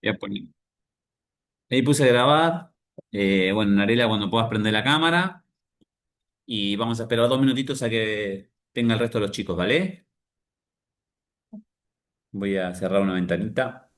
Ya ahí puse a grabar. Bueno, Narela, cuando puedas prender la cámara. Y vamos a esperar 2 minutitos a que tenga el resto de los chicos, ¿vale? Voy a cerrar una ventanita.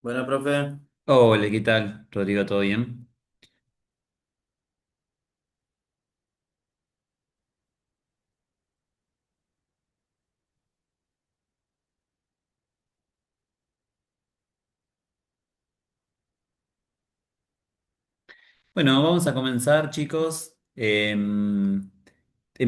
Bueno, profe. Hola, ¿qué tal? Rodrigo, ¿todo bien? Bueno, vamos a comenzar, chicos. En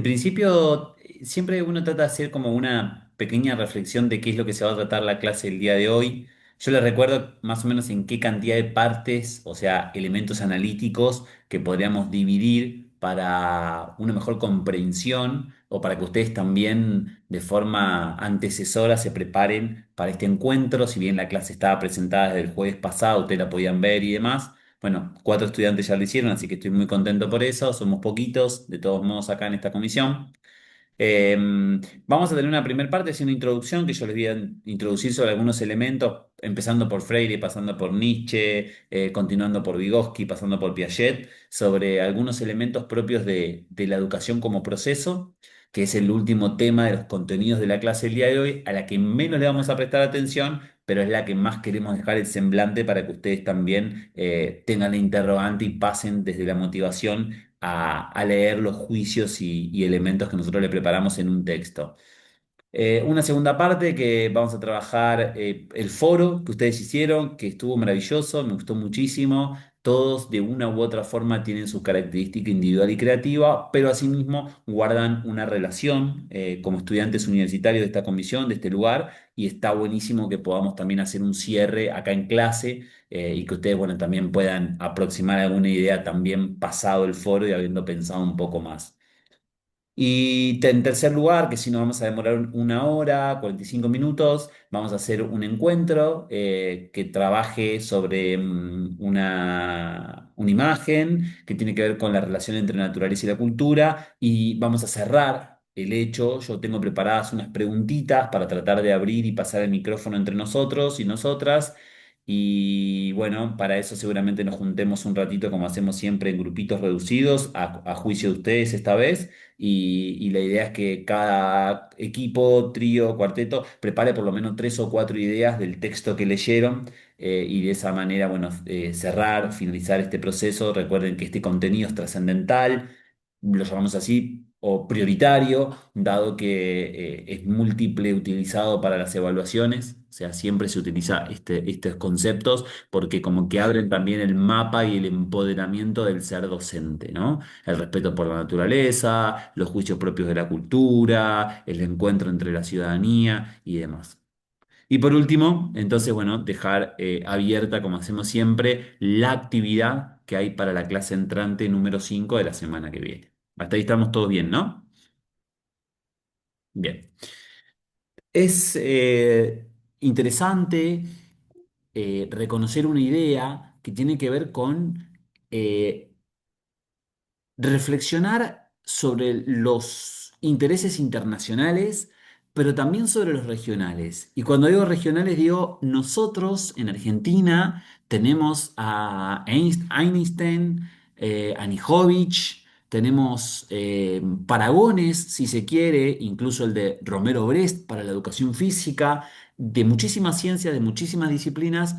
principio, siempre uno trata de hacer como una pequeña reflexión de qué es lo que se va a tratar la clase el día de hoy. Yo les recuerdo más o menos en qué cantidad de partes, o sea, elementos analíticos que podríamos dividir para una mejor comprensión o para que ustedes también de forma antecesora se preparen para este encuentro. Si bien la clase estaba presentada desde el jueves pasado, ustedes la podían ver y demás. Bueno, 4 estudiantes ya lo hicieron, así que estoy muy contento por eso. Somos poquitos, de todos modos, acá en esta comisión. Eh, Vamos a tener una primera parte, es una introducción que yo les voy a introducir sobre algunos elementos, empezando por Freire, pasando por Nietzsche, continuando por Vygotsky, pasando por Piaget, sobre algunos elementos propios de la educación como proceso, que es el último tema de los contenidos de la clase del día de hoy, a la que menos le vamos a prestar atención, pero es la que más queremos dejar el semblante para que ustedes también tengan la interrogante y pasen desde la motivación a leer los juicios y elementos que nosotros le preparamos en un texto. Una segunda parte que vamos a trabajar el foro que ustedes hicieron, que estuvo maravilloso, me gustó muchísimo. Todos de una u otra forma tienen su característica individual y creativa, pero asimismo guardan una relación como estudiantes universitarios de esta comisión, de este lugar, y está buenísimo que podamos también hacer un cierre acá en clase y que ustedes, bueno, también puedan aproximar alguna idea también pasado el foro y habiendo pensado un poco más. Y en tercer lugar, que si nos vamos a demorar 1 hora, 45 minutos, vamos a hacer un encuentro que trabaje sobre una imagen que tiene que ver con la relación entre la naturaleza y la cultura. Y vamos a cerrar el hecho. Yo tengo preparadas unas preguntitas para tratar de abrir y pasar el micrófono entre nosotros y nosotras. Y bueno, para eso seguramente nos juntemos un ratito como hacemos siempre en grupitos reducidos, a juicio de ustedes esta vez y la idea es que cada equipo, trío, cuarteto, prepare por lo menos 3 o 4 ideas del texto que leyeron y de esa manera, bueno, cerrar, finalizar este proceso. Recuerden que este contenido es trascendental, lo llamamos así, o prioritario, dado que es múltiple utilizado para las evaluaciones. O sea, siempre se utiliza estos conceptos porque como que abren también el mapa y el empoderamiento del ser docente, ¿no? El respeto por la naturaleza, los juicios propios de la cultura, el encuentro entre la ciudadanía y demás. Y por último, entonces, bueno, dejar abierta, como hacemos siempre, la actividad que hay para la clase entrante número 5 de la semana que viene. Hasta ahí estamos todos bien, ¿no? Bien. Es interesante reconocer una idea que tiene que ver con eh, reflexionar sobre los intereses internacionales pero también sobre los regionales. Y cuando digo regionales, digo, nosotros en Argentina tenemos a Einstein, a Nijovich, tenemos paragones, si se quiere, incluso el de Romero Brest para la educación física, de muchísimas ciencias, de muchísimas disciplinas.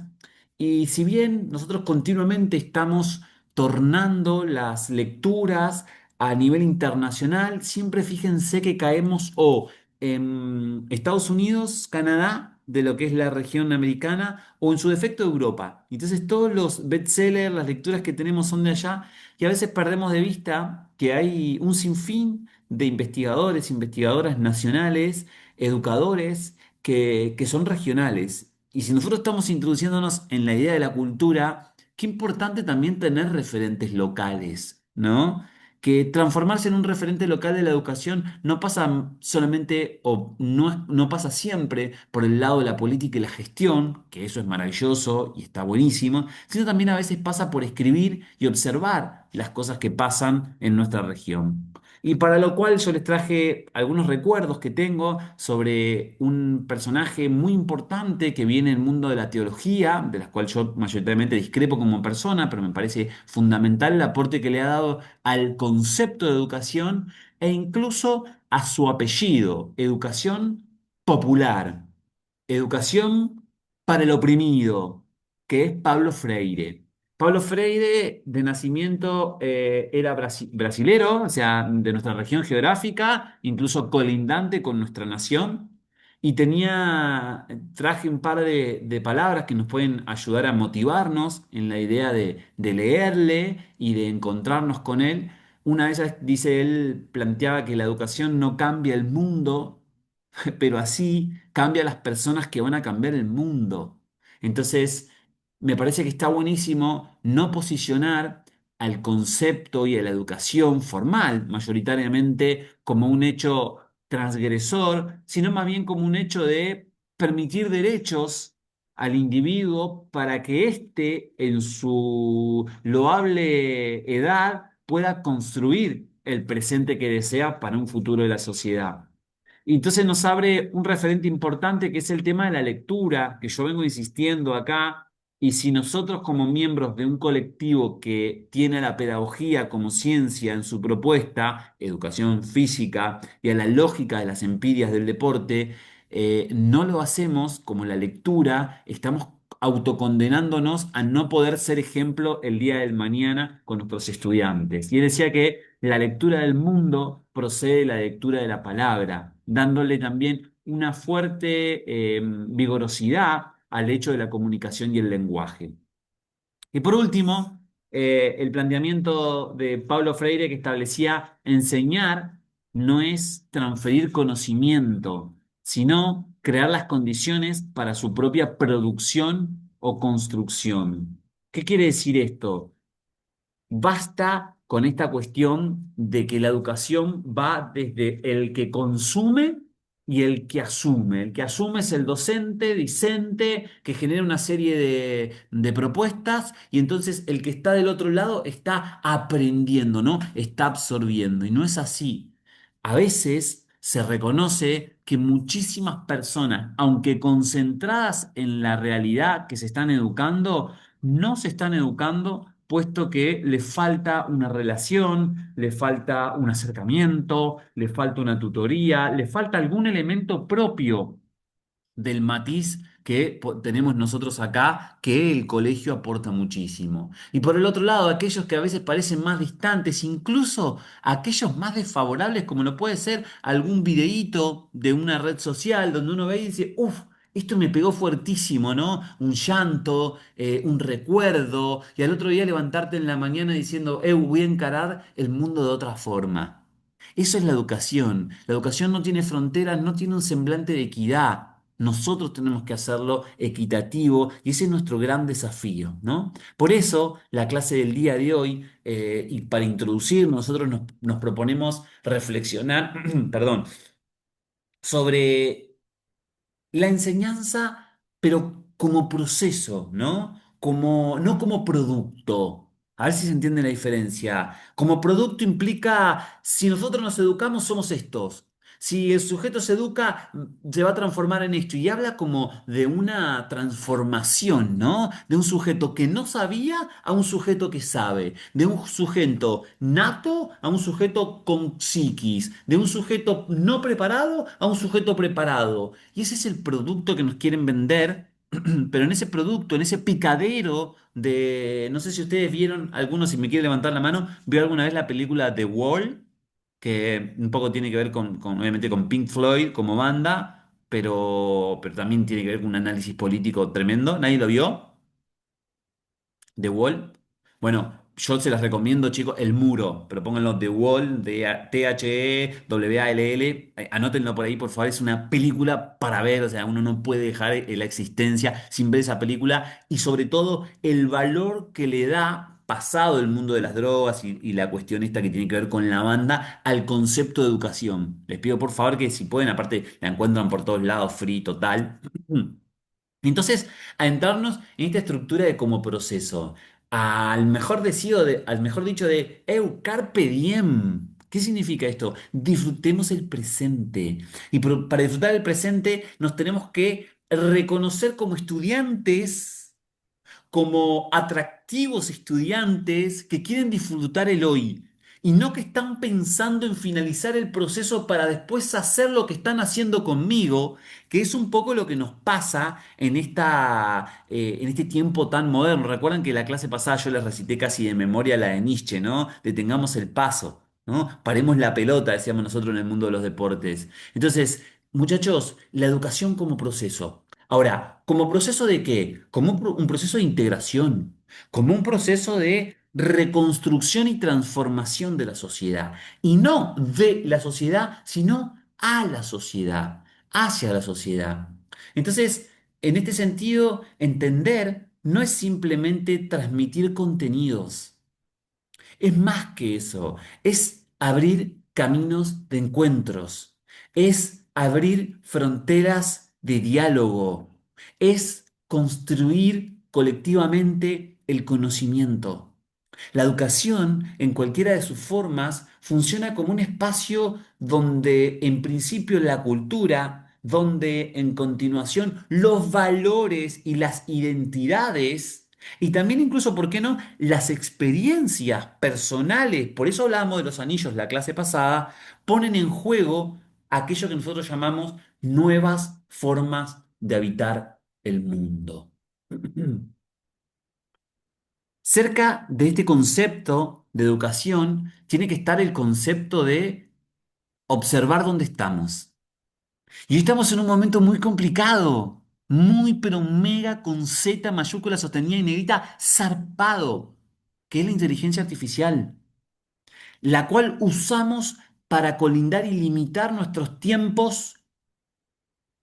Y si bien nosotros continuamente estamos tornando las lecturas a nivel internacional, siempre fíjense que caemos o en Estados Unidos, Canadá, de lo que es la región americana, o en su defecto Europa. Entonces todos los bestsellers, las lecturas que tenemos son de allá, y a veces perdemos de vista que hay un sinfín de investigadores, investigadoras nacionales, educadores, que son regionales. Y si nosotros estamos introduciéndonos en la idea de la cultura, qué importante también tener referentes locales, ¿no? Que transformarse en un referente local de la educación no pasa solamente o no, no pasa siempre por el lado de la política y la gestión, que eso es maravilloso y está buenísimo, sino también a veces pasa por escribir y observar las cosas que pasan en nuestra región. Y para lo cual yo les traje algunos recuerdos que tengo sobre un personaje muy importante que viene del mundo de la teología, de la cual yo mayoritariamente discrepo como persona, pero me parece fundamental el aporte que le ha dado al concepto de educación e incluso a su apellido, educación popular, educación para el oprimido, que es Pablo Freire. Pablo Freire, de nacimiento, era brasilero, o sea, de nuestra región geográfica, incluso colindante con nuestra nación, y traje un par de palabras que nos pueden ayudar a motivarnos en la idea de leerle y de encontrarnos con él. Una de ellas, dice él, planteaba que la educación no cambia el mundo, pero así cambia las personas que van a cambiar el mundo. Entonces, me parece que está buenísimo no posicionar al concepto y a la educación formal, mayoritariamente, como un hecho transgresor, sino más bien como un hecho de permitir derechos al individuo para que éste, en su loable edad, pueda construir el presente que desea para un futuro de la sociedad. Y entonces nos abre un referente importante que es el tema de la lectura, que yo vengo insistiendo acá, y si nosotros como miembros de un colectivo que tiene a la pedagogía como ciencia en su propuesta, educación física y a la lógica de las empirias del deporte, no lo hacemos como la lectura, estamos autocondenándonos a no poder ser ejemplo el día del mañana con nuestros estudiantes. Y él decía que la lectura del mundo procede de la lectura de la palabra, dándole también una fuerte vigorosidad al hecho de la comunicación y el lenguaje. Y por último, el planteamiento de Pablo Freire que establecía enseñar no es transferir conocimiento, sino crear las condiciones para su propia producción o construcción. ¿Qué quiere decir esto? Basta con esta cuestión de que la educación va desde el que consume y el que asume. El que asume es el docente, discente, que genera una serie de propuestas y entonces el que está del otro lado está aprendiendo, ¿no? Está absorbiendo. Y no es así. A veces se reconoce que muchísimas personas, aunque concentradas en la realidad que se están educando, no se están educando puesto que le falta una relación, le falta un acercamiento, le falta una tutoría, le falta algún elemento propio del matiz que tenemos nosotros acá, que el colegio aporta muchísimo. Y por el otro lado, aquellos que a veces parecen más distantes, incluso aquellos más desfavorables, como lo puede ser algún videíto de una red social donde uno ve y dice, uff, esto me pegó fuertísimo, ¿no? Un llanto, un recuerdo, y al otro día levantarte en la mañana diciendo, voy a encarar el mundo de otra forma. Eso es la educación. La educación no tiene fronteras, no tiene un semblante de equidad. Nosotros tenemos que hacerlo equitativo y ese es nuestro gran desafío, ¿no? Por eso la clase del día de hoy, y para introducir, nosotros nos proponemos reflexionar, perdón, sobre la enseñanza, pero como proceso, ¿no? No como producto. A ver si se entiende la diferencia. Como producto implica, si nosotros nos educamos, somos estos. Si el sujeto se educa, se va a transformar en esto. Y habla como de una transformación, ¿no? De un sujeto que no sabía a un sujeto que sabe. De un sujeto nato a un sujeto con psiquis. De un sujeto no preparado a un sujeto preparado. Y ese es el producto que nos quieren vender. Pero en ese producto, en ese picadero de, no sé si ustedes vieron, algunos si me quiere levantar la mano, ¿vio alguna vez la película The Wall? Que un poco tiene que ver obviamente con Pink Floyd como banda, pero también tiene que ver con un análisis político tremendo. ¿Nadie lo vio? The Wall. Bueno, yo se las recomiendo, chicos, El Muro, pero pónganlo The Wall, de Thewall. Anótenlo por ahí, por favor, es una película para ver, o sea, uno no puede dejar la existencia sin ver esa película y sobre todo el valor que le da, pasado el mundo de las drogas y la cuestión esta que tiene que ver con la banda, al concepto de educación. Les pido por favor que si pueden, aparte la encuentran por todos lados, free, total. Entonces, adentrarnos en esta estructura de como proceso, al mejor dicho de carpe diem. ¿Qué significa esto? Disfrutemos el presente. Y para disfrutar el presente nos tenemos que reconocer como estudiantes, como atractivos estudiantes que quieren disfrutar el hoy y no que están pensando en finalizar el proceso para después hacer lo que están haciendo conmigo, que es un poco lo que nos pasa en este tiempo tan moderno. Recuerdan que la clase pasada yo les recité casi de memoria la de Nietzsche, ¿no? Detengamos el paso, ¿no? Paremos la pelota, decíamos nosotros en el mundo de los deportes. Entonces, muchachos, la educación como proceso. Ahora, ¿como proceso de qué? Como un proceso de integración, como un proceso de reconstrucción y transformación de la sociedad. Y no de la sociedad, sino a la sociedad, hacia la sociedad. Entonces, en este sentido, entender no es simplemente transmitir contenidos. Es más que eso, es abrir caminos de encuentros, es abrir fronteras de diálogo, es construir colectivamente el conocimiento. La educación, en cualquiera de sus formas, funciona como un espacio donde, en principio, la cultura, donde, en continuación, los valores y las identidades, y también incluso, ¿por qué no?, las experiencias personales, por eso hablábamos de los anillos la clase pasada, ponen en juego aquello que nosotros llamamos nuevas formas de habitar el mundo. Cerca de este concepto de educación tiene que estar el concepto de observar dónde estamos. Y hoy estamos en un momento muy complicado, muy pero mega con Z mayúscula sostenida y negrita, zarpado, que es la inteligencia artificial, la cual usamos para colindar y limitar nuestros tiempos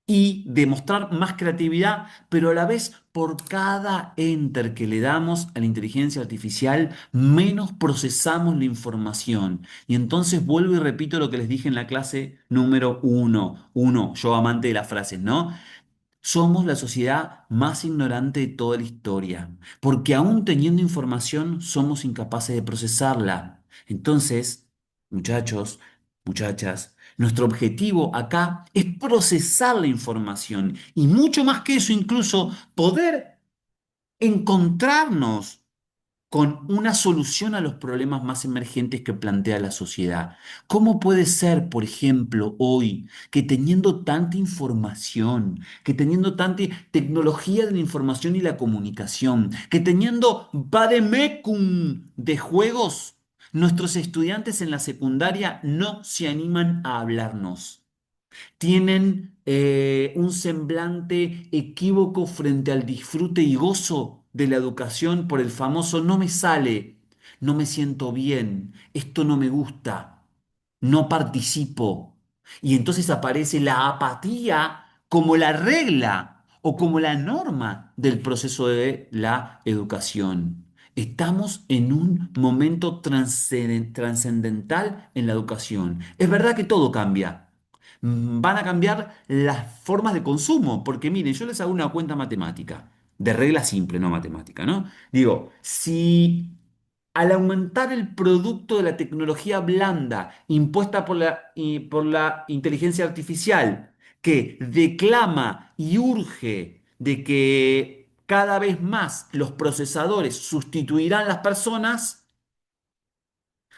y demostrar más creatividad, pero a la vez por cada enter que le damos a la inteligencia artificial, menos procesamos la información. Y entonces vuelvo y repito lo que les dije en la clase número uno, yo amante de las frases, ¿no? Somos la sociedad más ignorante de toda la historia, porque aún teniendo información somos incapaces de procesarla. Entonces, muchachos, muchachas, nuestro objetivo acá es procesar la información y mucho más que eso, incluso poder encontrarnos con una solución a los problemas más emergentes que plantea la sociedad. ¿Cómo puede ser, por ejemplo, hoy, que teniendo tanta información, que teniendo tanta tecnología de la información y la comunicación, que teniendo vademecum de juegos, nuestros estudiantes en la secundaria no se animan a hablarnos? Tienen un semblante equívoco frente al disfrute y gozo de la educación por el famoso no me sale, no me siento bien, esto no me gusta, no participo. Y entonces aparece la apatía como la regla o como la norma del proceso de la educación. Estamos en un momento trascendental en la educación. Es verdad que todo cambia. Van a cambiar las formas de consumo, porque miren, yo les hago una cuenta matemática, de regla simple, no matemática, ¿no? Digo, si al aumentar el producto de la tecnología blanda impuesta por la inteligencia artificial, que declama y urge de que cada vez más los procesadores sustituirán las personas,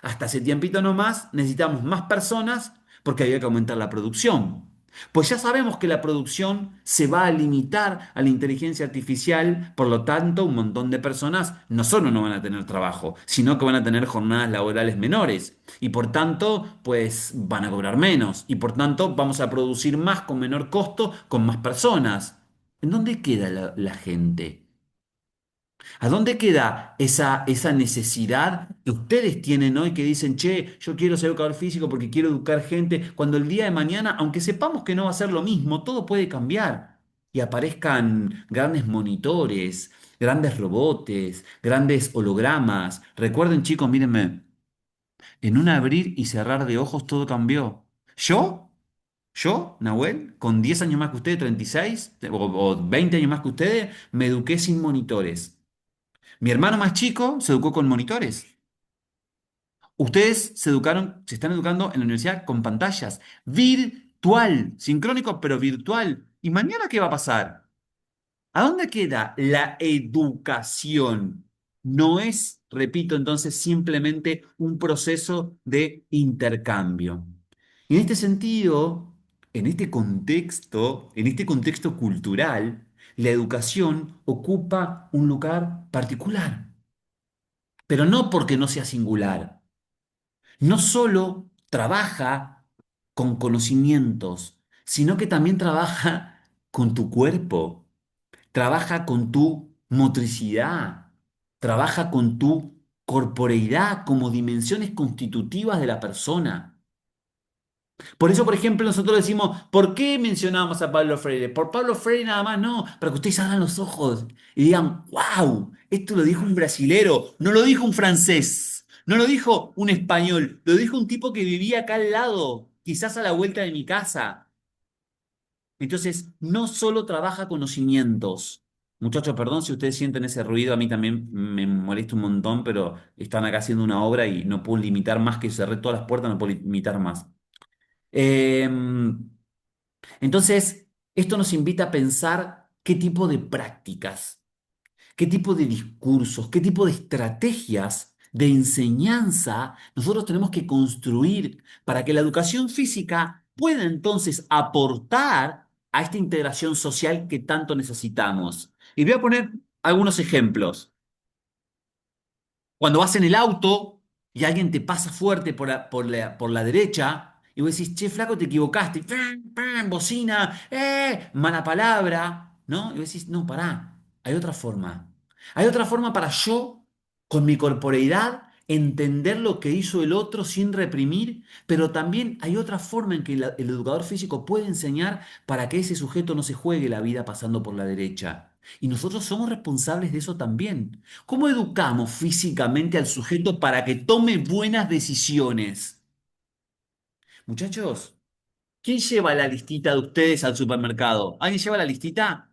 hasta hace tiempito nomás necesitamos más personas porque había que aumentar la producción. Pues ya sabemos que la producción se va a limitar a la inteligencia artificial, por lo tanto, un montón de personas no solo no van a tener trabajo, sino que van a tener jornadas laborales menores y por tanto, pues van a cobrar menos y por tanto vamos a producir más con menor costo, con más personas. ¿En dónde queda la gente? ¿A dónde queda esa necesidad que ustedes tienen hoy que dicen, che, yo quiero ser educador físico porque quiero educar gente, cuando el día de mañana, aunque sepamos que no va a ser lo mismo, todo puede cambiar y aparezcan grandes monitores, grandes robots, grandes hologramas? Recuerden, chicos, mírenme, en un abrir y cerrar de ojos todo cambió. Yo, Nahuel, con 10 años más que ustedes, 36 o 20 años más que ustedes, me eduqué sin monitores. Mi hermano más chico se educó con monitores. Ustedes se están educando en la universidad con pantallas, virtual, sincrónico, pero virtual. ¿Y mañana qué va a pasar? ¿A dónde queda la educación? No es, repito, entonces simplemente un proceso de intercambio. Y en este sentido, en este contexto cultural, la educación ocupa un lugar particular. Pero no porque no sea singular. No solo trabaja con conocimientos, sino que también trabaja con tu cuerpo, trabaja con tu motricidad, trabaja con tu corporeidad como dimensiones constitutivas de la persona. Por eso, por ejemplo, nosotros decimos, ¿por qué mencionamos a Pablo Freire? Por Pablo Freire nada más, no, para que ustedes abran los ojos y digan, wow, esto lo dijo un brasilero, no lo dijo un francés, no lo dijo un español, lo dijo un tipo que vivía acá al lado, quizás a la vuelta de mi casa. Entonces, no solo trabaja conocimientos. Muchachos, perdón si ustedes sienten ese ruido, a mí también me molesta un montón, pero están acá haciendo una obra y no puedo limitar más que cerré todas las puertas, no puedo limitar más. Eh, entonces, esto nos invita a pensar qué tipo de prácticas, qué tipo de discursos, qué tipo de estrategias de enseñanza nosotros tenemos que construir para que la educación física pueda entonces aportar a esta integración social que tanto necesitamos. Y voy a poner algunos ejemplos. Cuando vas en el auto y alguien te pasa fuerte por la derecha y vos decís, che, flaco, te equivocaste, ¡pam, pam! Bocina, mala palabra, ¿no? Y vos decís, no, pará, hay otra forma. Hay otra forma para yo, con mi corporeidad, entender lo que hizo el otro sin reprimir, pero también hay otra forma en que el educador físico puede enseñar para que ese sujeto no se juegue la vida pasando por la derecha. Y nosotros somos responsables de eso también. ¿Cómo educamos físicamente al sujeto para que tome buenas decisiones? Muchachos, ¿quién lleva la listita de ustedes al supermercado? ¿Alguien lleva la listita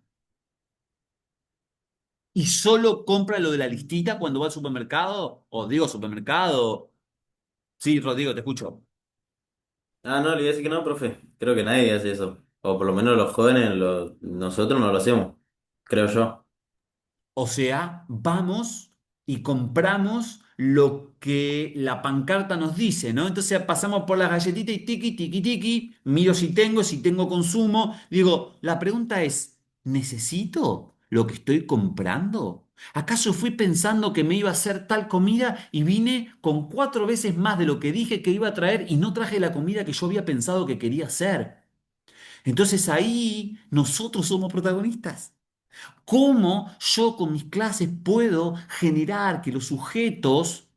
y solo compra lo de la listita cuando va al supermercado? O digo supermercado. Sí, Rodrigo, te escucho. Ah, no, le iba a decir que no, profe. Creo que nadie hace eso. O por lo menos los jóvenes, nosotros no lo hacemos. Creo yo. O sea, vamos y compramos lo que la pancarta nos dice, ¿no? Entonces pasamos por las galletitas y tiki, tiki, tiki, miro si tengo consumo. Digo, la pregunta es, ¿necesito lo que estoy comprando? ¿Acaso fui pensando que me iba a hacer tal comida y vine con 4 veces más de lo que dije que iba a traer y no traje la comida que yo había pensado que quería hacer? Entonces ahí nosotros somos protagonistas. ¿Cómo yo con mis clases puedo generar que los sujetos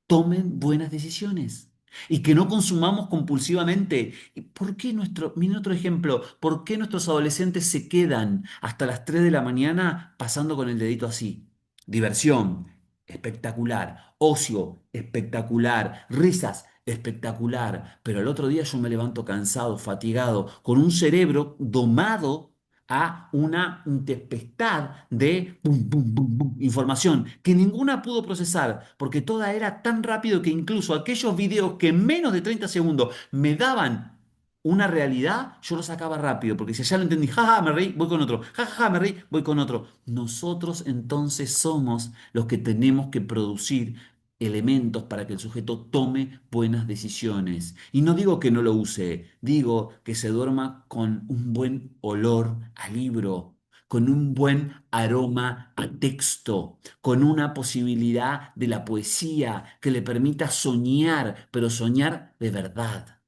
tomen buenas decisiones y que no consumamos compulsivamente? ¿Y por qué miren otro ejemplo, por qué nuestros adolescentes se quedan hasta las 3 de la mañana pasando con el dedito así? Diversión, espectacular. Ocio, espectacular. Risas, espectacular. Pero el otro día yo me levanto cansado, fatigado, con un cerebro domado a una tempestad de pum, pum, pum, pum, información que ninguna pudo procesar, porque toda era tan rápido que incluso aquellos videos que en menos de 30 segundos me daban una realidad, yo lo sacaba rápido, porque si ya lo entendí, jaja, me reí, voy con otro, jaja, me reí, voy con otro. Nosotros entonces somos los que tenemos que producir elementos para que el sujeto tome buenas decisiones. Y no digo que no lo use, digo que se duerma con un buen olor a libro, con un buen aroma a texto, con una posibilidad de la poesía que le permita soñar, pero soñar de verdad.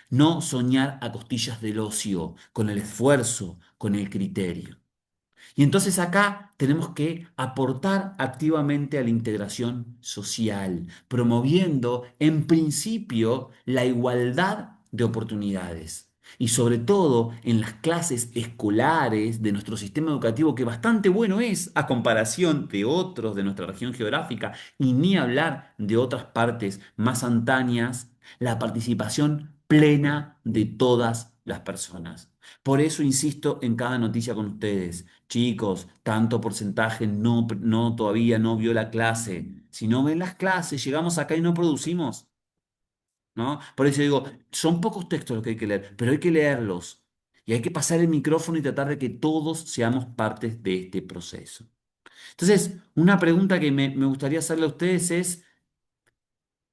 No soñar a costillas del ocio, con el esfuerzo, con el criterio. Y entonces acá tenemos que aportar activamente a la integración social, promoviendo en principio la igualdad de oportunidades. Y sobre todo en las clases escolares de nuestro sistema educativo, que bastante bueno es a comparación de otros de nuestra región geográfica, y ni hablar de otras partes más antañas, la participación plena de todas las personas. Por eso insisto en cada noticia con ustedes. Chicos, tanto porcentaje no todavía no vio la clase. Si no ven las clases, llegamos acá y no producimos, ¿no? Por eso digo, son pocos textos los que hay que leer, pero hay que leerlos. Y hay que pasar el micrófono y tratar de que todos seamos partes de este proceso. Entonces, una pregunta que me gustaría hacerle a ustedes es,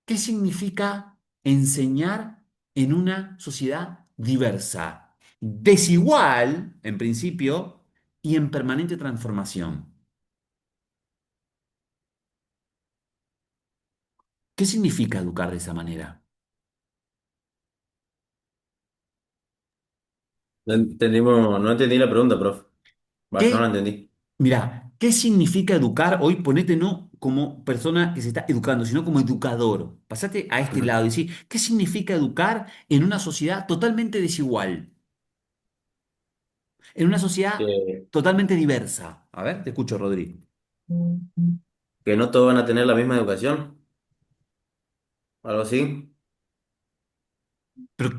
¿qué significa enseñar en una sociedad diversa, desigual, en principio, y en permanente transformación? ¿Qué significa educar de esa manera? No entendí la pregunta, profe. Va, yo no la ¿Qué, entendí. ¿qué significa educar? Hoy ponete no como persona que se está educando, sino como educador. Pasate a este Ujú. lado y decir, ¿qué significa educar en una sociedad totalmente desigual? En una sociedad Que, totalmente diversa. A ver, te escucho, Rodrigo. que no todos van a tener la misma educación, algo así. Pero,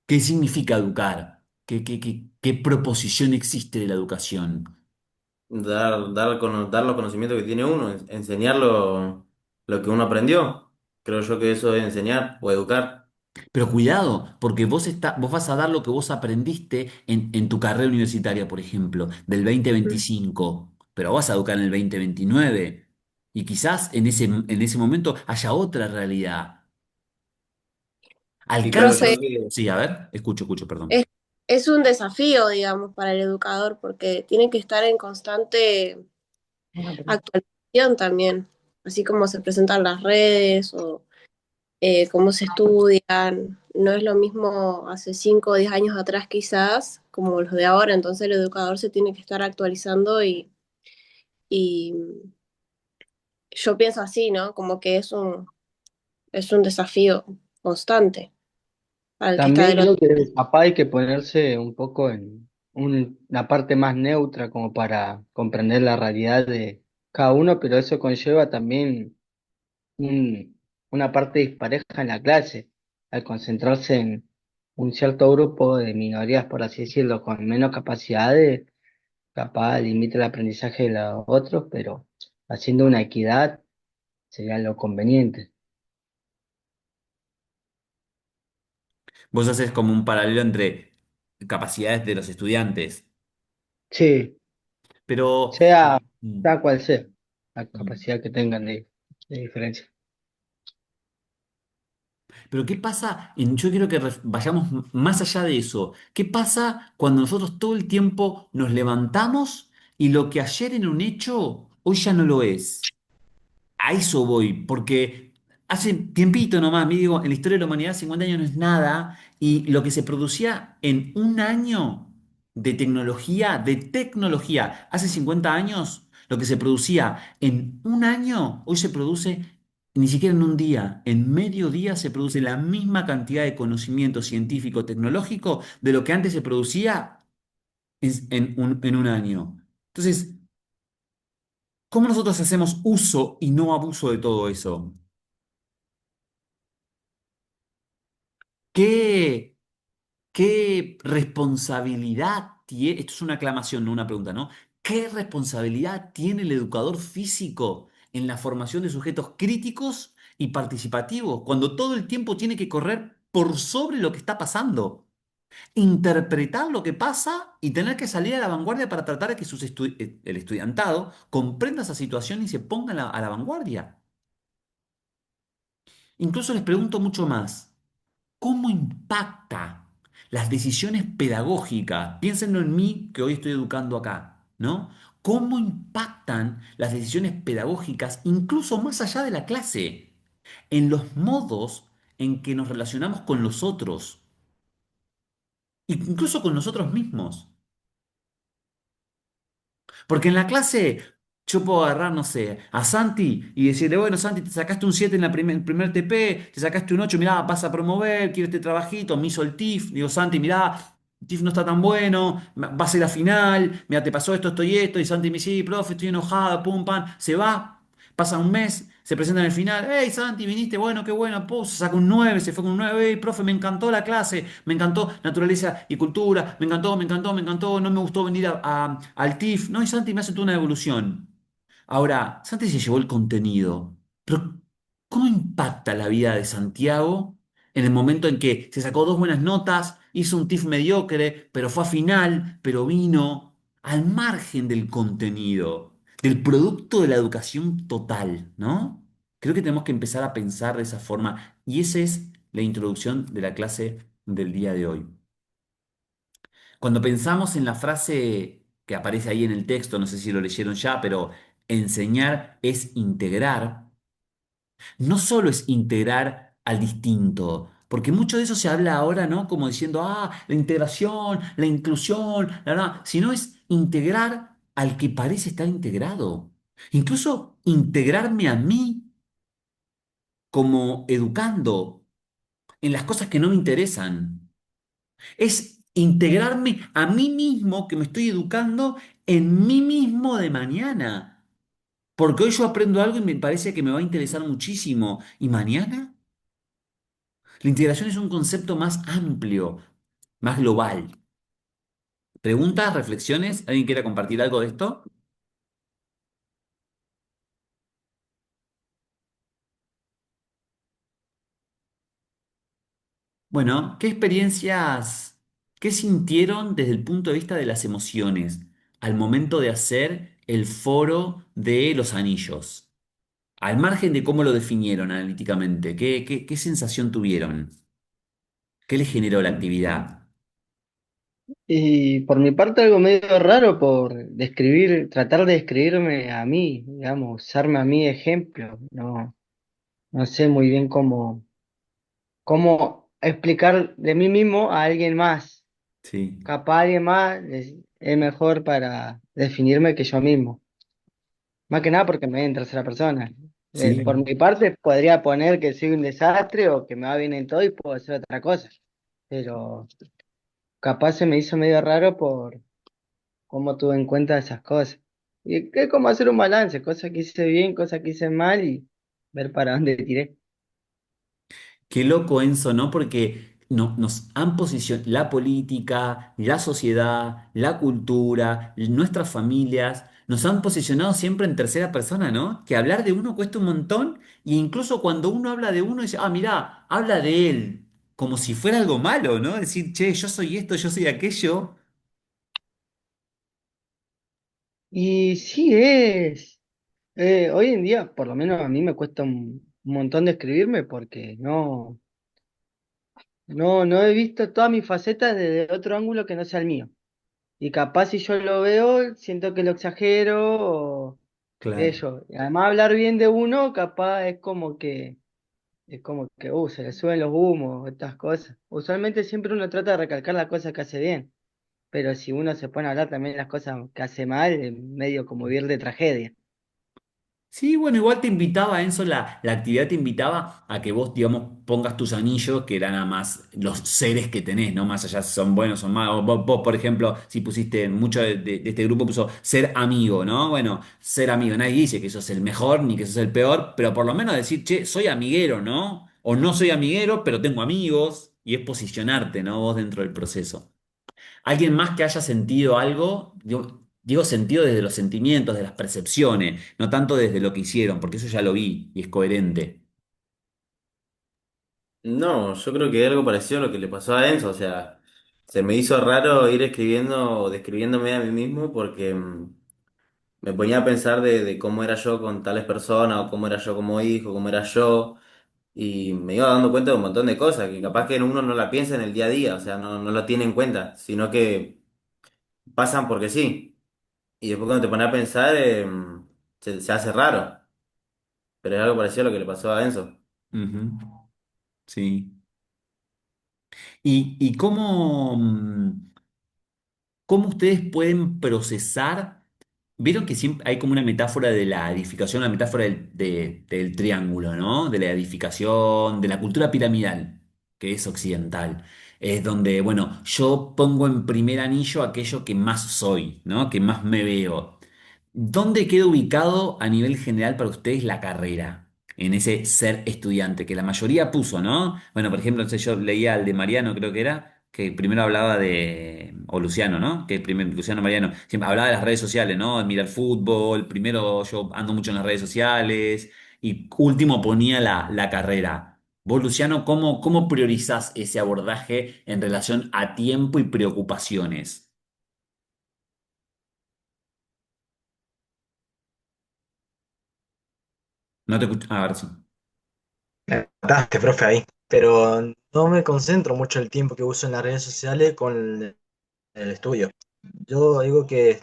¿qué significa educar? ¿Qué proposición existe de la educación? Dar los conocimientos que tiene uno, enseñar lo que uno aprendió. Creo yo que eso es enseñar o educar. Pero cuidado, porque vos vas a dar lo que vos aprendiste en tu carrera universitaria, por ejemplo, del 2025, pero vas a educar en el 2029. Y quizás en ese momento haya otra realidad. Y creo Alcanza. yo que, Sí, a ver, escucho, perdón. Es, es un desafío, digamos, para el educador porque tiene que estar en constante actualización también, así como se presentan las redes o cómo se estudian. No es lo mismo hace 5 o 10 años atrás quizás como los de ahora, entonces el educador se tiene que estar actualizando y yo pienso así, ¿no? Como que es un desafío constante para el que está También del otro. creo que capaz hay que ponerse un poco en una parte más neutra como para comprender la realidad de cada uno, pero eso conlleva también una parte dispareja en la clase, al concentrarse en un cierto grupo de minorías, por así decirlo, con menos capacidades, capaz limita el aprendizaje de los otros, pero haciendo una equidad sería lo conveniente. Vos haces como un paralelo entre capacidades de los estudiantes, Sí, pero... sea, mm, sea cual sea la mm. capacidad que tengan de diferencia. Pero ¿qué pasa? Yo quiero que vayamos más allá de eso. ¿Qué pasa cuando nosotros todo el tiempo nos levantamos y lo que ayer era un hecho, hoy ya no lo es? A eso voy, porque hace tiempito nomás, me digo, en la historia de la humanidad 50 años no es nada, y lo que se producía en un año de tecnología, hace 50 años, lo que se producía en un año, hoy se produce ni siquiera en un día, en medio día se produce la misma cantidad de conocimiento científico tecnológico de lo que antes se producía en un año. Entonces, ¿cómo nosotros hacemos uso y no abuso de todo eso? ¿Qué, qué responsabilidad esto es una aclamación, no una pregunta, ¿no? ¿Qué responsabilidad tiene el educador físico en la formación de sujetos críticos y participativos cuando todo el tiempo tiene que correr por sobre lo que está pasando? Interpretar lo que pasa y tener que salir a la vanguardia para tratar de que el estudiantado comprenda esa situación y se ponga a la vanguardia. Incluso les pregunto mucho más. ¿Cómo impacta las decisiones pedagógicas? Piénsenlo en mí que hoy estoy educando acá, ¿no? ¿Cómo impactan las decisiones pedagógicas, incluso más allá de la clase, en los modos en que nos relacionamos con los otros, incluso con nosotros mismos? Porque en la clase yo puedo agarrar, no sé, a Santi y decirle, bueno, Santi, te sacaste un 7 en el primer TP, te sacaste un 8, mirá, vas a promover, quiero este trabajito, me hizo el TIF. Digo, Santi, mirá, el TIF no está tan bueno, va a ser la final, mirá, te pasó esto, esto y esto. Y Santi me dice, sí, profe, estoy enojado, pum, pam, se va. Pasa un mes, se presenta en el final. Hey, Santi, viniste, bueno, qué bueno. Pum, se saca un 9, se fue con un 9. Hey, profe, me encantó la clase, me encantó naturaleza y cultura, me encantó, me encantó, me encantó. No me gustó venir al TIF. No, y Santi me hace toda una evolución. Ahora, Santi se llevó el contenido, pero ¿cómo impacta la vida de Santiago en el momento en que se sacó dos buenas notas, hizo un TIF mediocre, pero fue a final, pero vino al margen del contenido, del producto de la educación total, ¿no? Creo que tenemos que empezar a pensar de esa forma y esa es la introducción de la clase del día de hoy. Cuando pensamos en la frase que aparece ahí en el texto, no sé si lo leyeron ya, pero enseñar es integrar, no solo es integrar al distinto, porque mucho de eso se habla ahora, ¿no? Como diciendo, la integración, la inclusión, sino es integrar al que parece estar integrado. Incluso integrarme a mí como educando en las cosas que no me interesan. Es integrarme a mí mismo que me estoy educando en mí mismo de mañana. Porque hoy yo aprendo algo y me parece que me va a interesar muchísimo. ¿Y mañana? La integración es un concepto más amplio, más global. ¿Preguntas, reflexiones? ¿Alguien quiera compartir algo de esto? Bueno, ¿qué experiencias, qué sintieron desde el punto de vista de las emociones al momento de hacer el foro de los anillos? Al margen de cómo lo definieron analíticamente, ¿qué sensación tuvieron? ¿Qué les generó la actividad? Y por mi parte algo medio raro por describir, tratar de describirme a mí, digamos, usarme a mí de ejemplo. No, no sé muy bien cómo explicar de mí mismo a alguien más. Sí, Capaz alguien más es mejor para definirme que yo mismo. Más que nada porque me ve en tercera persona. Por sí. mi parte podría poner que soy un desastre o que me va bien en todo y puedo hacer otra cosa. Pero capaz se me hizo medio raro por cómo tuve en cuenta esas cosas. Y es como hacer un balance, cosas que hice bien, cosas que hice mal y ver para dónde tiré. Qué loco, Enzo, ¿no? Porque nos han posicionado la política, la sociedad, la cultura, nuestras familias, nos han posicionado siempre en tercera persona, ¿no? Que hablar de uno cuesta un montón y incluso cuando uno habla de uno dice, mirá, habla de él, como si fuera algo malo, ¿no? Decir, che, yo soy esto, yo soy aquello. Y sí es. Hoy en día, por lo menos a mí me cuesta un montón de escribirme porque no he visto todas mis facetas desde otro ángulo que no sea el mío. Y capaz si yo lo veo, siento que lo exagero o Claro. ello. Y además hablar bien de uno, capaz es como que, se le suben los humos, estas cosas. Usualmente siempre uno trata de recalcar las cosas que hace bien, pero si uno se pone a hablar también las cosas que hace mal, es medio como vivir de tragedia. Sí, bueno, igual te invitaba, Enzo, la actividad te invitaba a que vos, digamos, pongas tus anillos, que eran nada más los seres que tenés, ¿no? Más allá si son buenos o son malos. Vos, por ejemplo, si pusiste, mucho de este grupo puso ser amigo, ¿no? Bueno, ser amigo, nadie dice que sos el mejor ni que sos el peor, pero por lo menos decir, che, soy amiguero, ¿no? O no soy amiguero, pero tengo amigos, y es posicionarte, ¿no? Vos dentro del proceso. Alguien más que haya sentido algo, digo sentido desde los sentimientos, de las percepciones, no tanto desde lo que hicieron, porque eso ya lo vi y es coherente. No, yo creo que algo parecido a lo que le pasó a Enzo, o sea, se me hizo raro ir escribiendo o describiéndome a mí mismo porque me ponía a pensar de cómo era yo con tales personas, o cómo era yo como hijo, cómo era yo, y me iba dando cuenta de un montón de cosas que capaz que uno no la piensa en el día a día, o sea, no lo tiene en cuenta, sino que pasan porque sí. Y después cuando te pones a pensar, se hace raro, pero es algo parecido a lo que le pasó a Enzo. Ujú, sí. ¿Y cómo, cómo ustedes pueden procesar? Vieron que siempre hay como una metáfora de la edificación, una metáfora del triángulo, ¿no? De la edificación, de la cultura piramidal, que es occidental. Es donde, bueno, yo pongo en primer anillo aquello que más soy, ¿no? Que más me veo. ¿Dónde queda ubicado a nivel general para ustedes la carrera? En ese ser estudiante, que la mayoría puso, ¿no? Bueno, por ejemplo, no sé, yo leía al de Mariano, creo que era, que primero hablaba de, o Luciano, ¿no? Que primero, Luciano Mariano, siempre hablaba de las redes sociales, ¿no? De mirar fútbol, primero yo ando mucho en las redes sociales, y último ponía la carrera. Vos, Luciano, ¿cómo priorizás ese abordaje en relación a tiempo y preocupaciones? No te escucho, a ver si. Me mataste, profe, ahí. Pero no me concentro mucho el tiempo que uso en las redes sociales con el estudio. Yo digo que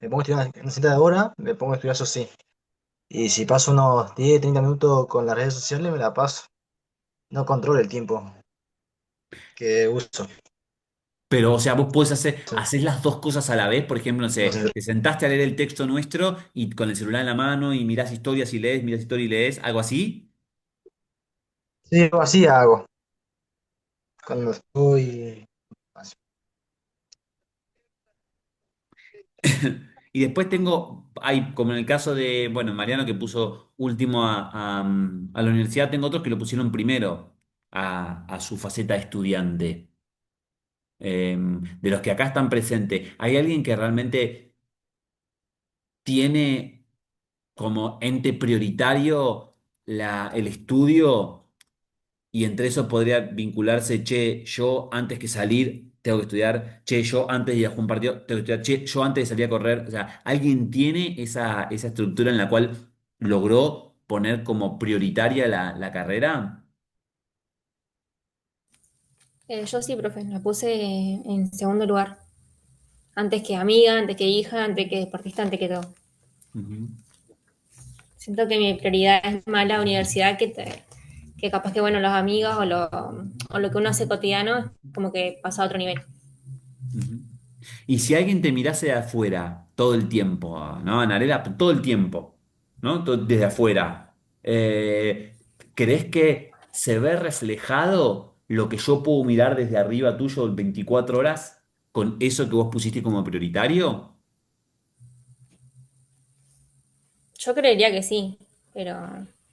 me pongo a estudiar una cierta hora, me pongo a estudiar eso sí. Y si paso unos 10 30 minutos con las redes sociales, me la paso. No controlo el tiempo que uso. Pero, o sea, vos podés Sí, hacer las dos cosas a la vez. Por ejemplo, no no sé, sé. te sentaste a leer el texto nuestro y con el celular en la mano y mirás historias y lees, mirás historias y lees, algo así. Sí, algo así hago. Cuando estoy. Así. Y después hay, como en el caso de, bueno, Mariano que puso último a la universidad, tengo otros que lo pusieron primero a su faceta de estudiante. De los que acá están presentes, ¿hay alguien que realmente tiene como ente prioritario el estudio? Y entre eso podría vincularse, che, yo antes que salir tengo que estudiar, che, yo antes de ir a jugar un partido tengo que estudiar, che, yo antes de salir a correr. O sea, ¿alguien tiene esa estructura en la cual logró poner como prioritaria la carrera? Yo sí, profe, la puse en segundo lugar. Antes que amiga, antes que hija, antes que deportista, antes que todo. Ujú, Siento que mi prioridad es más la universidad que capaz que, bueno, los amigos o lo que uno hace cotidiano es como que pasa a otro nivel. ujú. Y si alguien te mirase de afuera todo el tiempo, ¿no, Anarela? Todo el tiempo, ¿no? Desde afuera, ¿crees que se ve reflejado lo que yo puedo mirar desde arriba tuyo 24 horas con eso que vos pusiste como prioritario? Yo creería que sí, pero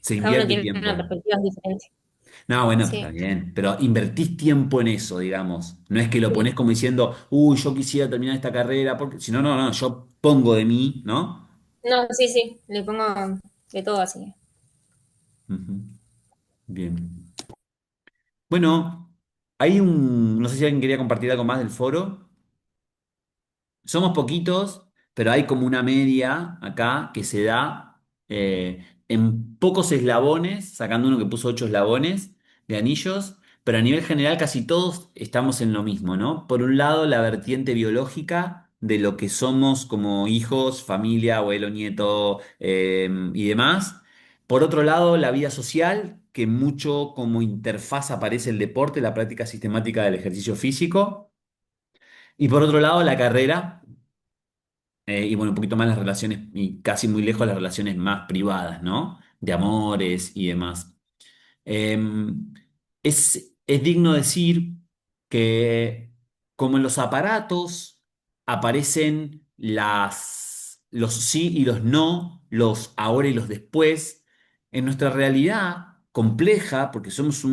Se cada uno invierte tiene una tiempo. perspectiva diferente. No, bueno, está Sí. bien, pero invertís tiempo en eso, digamos. No es que lo Sí. pones como diciendo, uy, yo quisiera terminar esta carrera, porque si no, no, no, yo pongo de mí, ¿no? No, sí, sí, le pongo de todo así. Ujú. Bien. Bueno, no sé si alguien quería compartir algo más del foro. Somos poquitos, pero hay como una media acá que se da en pocos eslabones, sacando uno que puso 8 eslabones de anillos, pero a nivel general casi todos estamos en lo mismo, ¿no? Por un lado, la vertiente biológica de lo que somos como hijos, familia, abuelo, nieto y demás. Por otro lado, la vida social, que mucho como interfaz aparece el deporte, la práctica sistemática del ejercicio físico. Y por otro lado, la carrera y bueno, un poquito más las relaciones, y casi muy lejos las relaciones más privadas, ¿no? De amores y demás. Eh, es digno decir que como en los aparatos aparecen los sí y los no, los ahora y los después, en nuestra realidad compleja, porque somos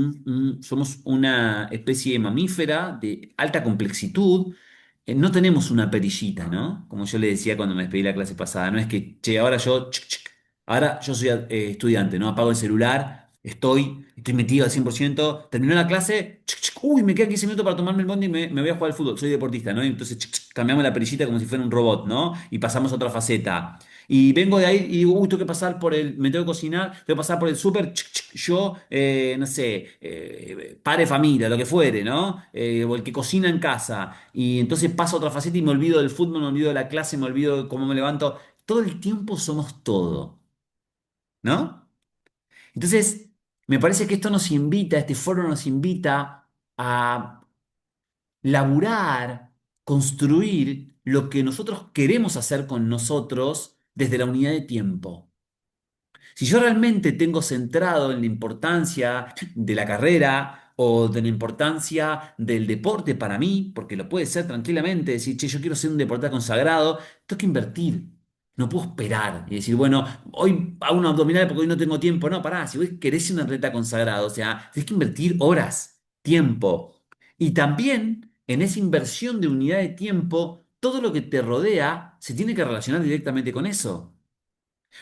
una especie de mamífera de alta complexitud, no tenemos una perillita, ¿no? Como yo le decía cuando me despedí la clase pasada, no es que, che, ahora yo, ahora yo soy estudiante, ¿no? Apago el celular, estoy metido al 100%, terminó la clase, uy, me quedan 15 minutos para tomarme el bondi y me voy a jugar al fútbol, soy deportista, ¿no? Y entonces cambiamos la perillita como si fuera un robot, ¿no? Y pasamos a otra faceta. Y vengo de ahí y digo, uy, tengo que pasar por me tengo que cocinar, tengo que pasar por el súper, yo, no sé, padre de familia, lo que fuere, ¿no? O el que cocina en casa. Y entonces paso a otra faceta y me olvido del fútbol, me olvido de la clase, me olvido de cómo me levanto. Todo el tiempo somos todo, ¿no? Entonces, me parece que esto nos invita, este foro nos invita a laburar, construir lo que nosotros queremos hacer con nosotros desde la unidad de tiempo. Si yo realmente tengo centrado en la importancia de la carrera o de la importancia del deporte para mí, porque lo puede ser tranquilamente, decir, che, yo quiero ser un deportista consagrado, tengo que invertir. No puedo esperar y decir, bueno, hoy hago un abdominal porque hoy no tengo tiempo. No, pará, si vos querés ser un atleta consagrado, o sea, tenés que invertir horas, tiempo. Y también en esa inversión de unidad de tiempo, todo lo que te rodea se tiene que relacionar directamente con eso.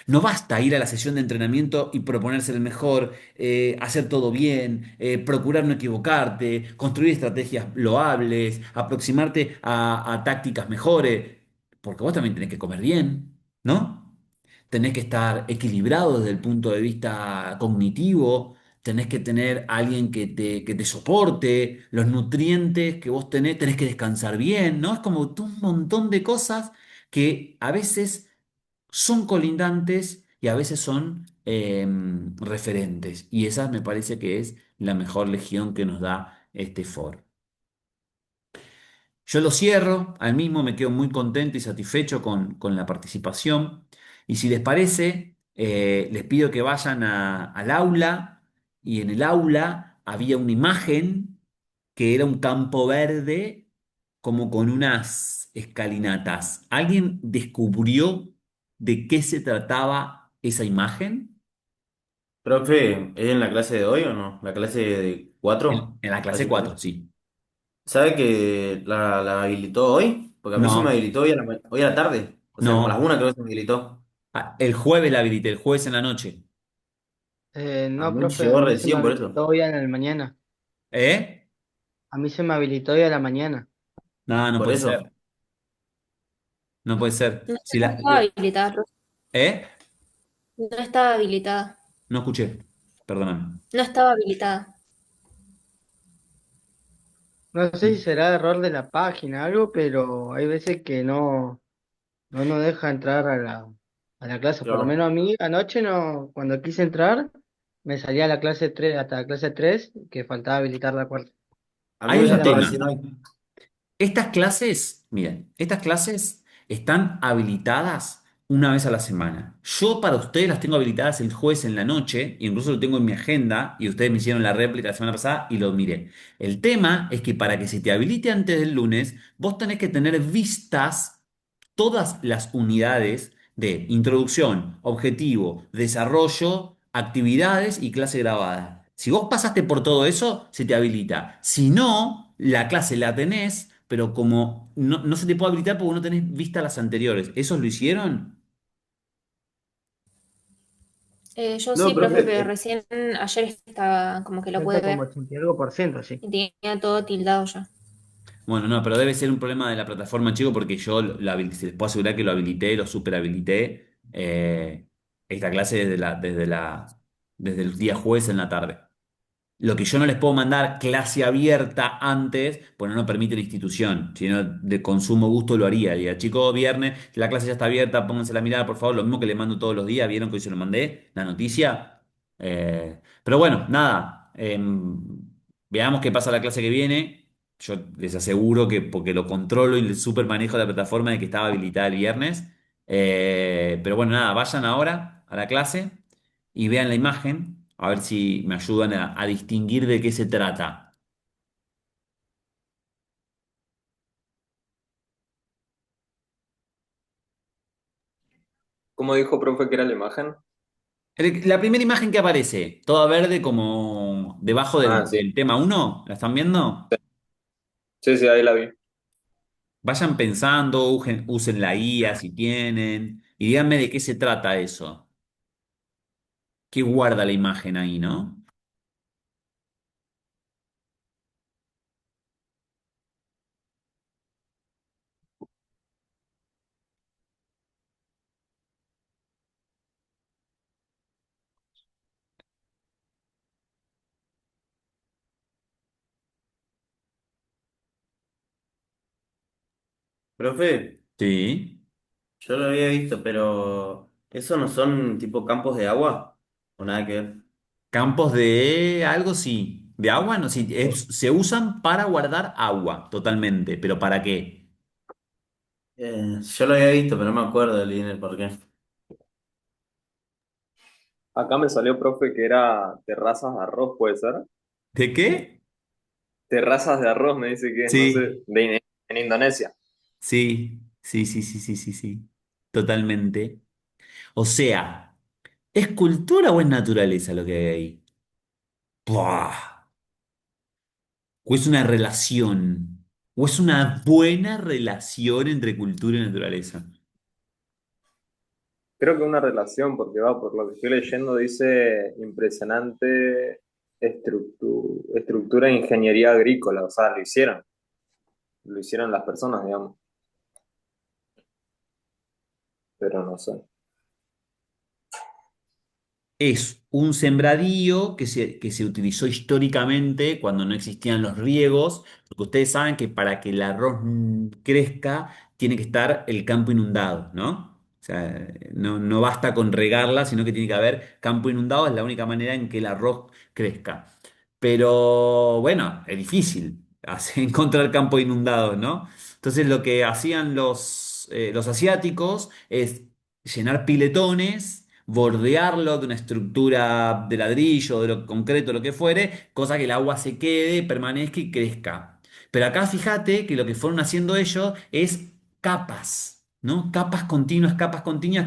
No basta ir a la sesión de entrenamiento y proponerse el mejor, hacer todo bien, procurar no equivocarte, construir estrategias loables, aproximarte a tácticas mejores, porque vos también tenés que comer bien, ¿no? Tenés que estar equilibrado desde el punto de vista cognitivo, tenés que tener a alguien que te soporte, los nutrientes que vos tenés, tenés que descansar bien, ¿no? Es como un montón de cosas que a veces son colindantes y a veces son referentes. Y esa me parece que es la mejor legión que nos da este foro. Yo lo cierro, al mismo me quedo muy contento y satisfecho con la participación. Y si les parece, les pido que vayan al aula y en el aula había una imagen que era un campo verde como con unas escalinatas. ¿Alguien descubrió de qué se trataba esa imagen? Profe, ¿es en la clase de hoy o no? ¿La clase de cuatro? En la clase Clase 4 3. sí. ¿Sabe que la habilitó hoy? Porque a mí se me No, habilitó hoy a la tarde. O sea, como a las no. 1 creo que se me habilitó. El jueves la habilité, el jueves en la noche. A No, mí profe, a llegó mí se me recién por eso. habilitó hoy en la mañana. ¿Eh? A mí se me habilitó hoy a la mañana. No, no Por puede eso. ser. No puede ser. No, Si no estaba habilitada, profe. ¿Eh? No estaba habilitada. No escuché. Perdóname. No estaba habilitada. No sé si será error de la página, algo, pero hay veces que no nos deja entrar a la clase. Por lo Claro. menos a mí anoche no, cuando quise entrar, me salía la clase 3 hasta la clase 3 que faltaba habilitar la cuarta. A mí Hay me un Era saltó más. tema. recién hoy. Estas clases, miren, estas clases están habilitadas una vez a la semana. Yo para ustedes las tengo habilitadas el jueves en la noche, incluso lo tengo en mi agenda, y ustedes me hicieron la réplica la semana pasada y lo miré. El tema es que para que se te habilite antes del lunes, vos tenés que tener vistas todas las unidades de introducción, objetivo, desarrollo, actividades y clase grabada. Si vos pasaste por todo eso, se te habilita. Si no, la clase la tenés, pero como no se te puede habilitar porque no tenés vista las anteriores. ¿Esos lo hicieron? Yo No, sí, profe, profe, pero recién ayer estaba como que lo Ya pude está como ver 80 y algo por ciento, sí. y tenía todo tildado ya. Bueno, no, pero debe ser un problema de la plataforma, chico, porque yo se les puedo asegurar que lo habilité, lo super habilité esta clase desde el día jueves en la tarde. Lo que yo no les puedo mandar clase abierta antes, pues no nos permite la institución. Si no, de consumo gusto lo haría. Diga, chicos, viernes, la clase ya está abierta, pónganse la mirada, por favor. Lo mismo que les mando todos los días. ¿Vieron que hoy se lo mandé? La noticia. Pero bueno, nada. Veamos qué pasa la clase que viene. Yo les aseguro que, porque lo controlo y el super manejo de la plataforma de que estaba habilitada el viernes. Pero bueno, nada, vayan ahora a la clase y vean la imagen, a ver si me ayudan a distinguir de qué se trata. ¿Cómo dijo, profe, que era la imagen? La primera imagen que aparece, toda verde como debajo Ah, sí. del tema uno, ¿la están viendo? Sí, sí, ahí la vi. Vayan pensando, usen la IA si tienen, y díganme de qué se trata eso. ¿Qué guarda la imagen ahí, no? Profe, Sí. yo lo había visto, pero ¿eso no son tipo campos de agua? ¿O nada que ver? Campos de algo, sí. De agua, no, sí. Se usan para guardar agua, totalmente. ¿Pero para qué? Yo lo había visto, pero no me acuerdo del INE por qué. Acá me salió, profe, que era terrazas de arroz, ¿puede ser? ¿De qué? Terrazas de arroz, me dice que es, no sé, Sí, en Indonesia. sí, sí, sí, sí, sí, sí, sí. Totalmente. O sea, ¿es cultura o es naturaleza lo que hay ahí? ¡Buah! ¿O es una relación? ¿O es una buena relación entre cultura y naturaleza? Creo que una relación, porque va, por lo que estoy leyendo, dice impresionante estructura de ingeniería agrícola, o sea, lo hicieron las personas, digamos, pero no sé. Es un sembradío que se utilizó históricamente cuando no existían los riegos, porque ustedes saben que para que el arroz crezca tiene que estar el campo inundado, ¿no? O sea, no basta con regarla, sino que tiene que haber campo inundado, es la única manera en que el arroz crezca. Pero bueno, es difícil encontrar campo inundado, ¿no? Entonces lo que hacían los asiáticos es llenar piletones, bordearlo de una estructura de ladrillo, de lo concreto, lo que fuere, cosa que el agua se quede, permanezca y crezca. Pero acá fíjate que lo que fueron haciendo ellos es capas, ¿no? Capas continuas,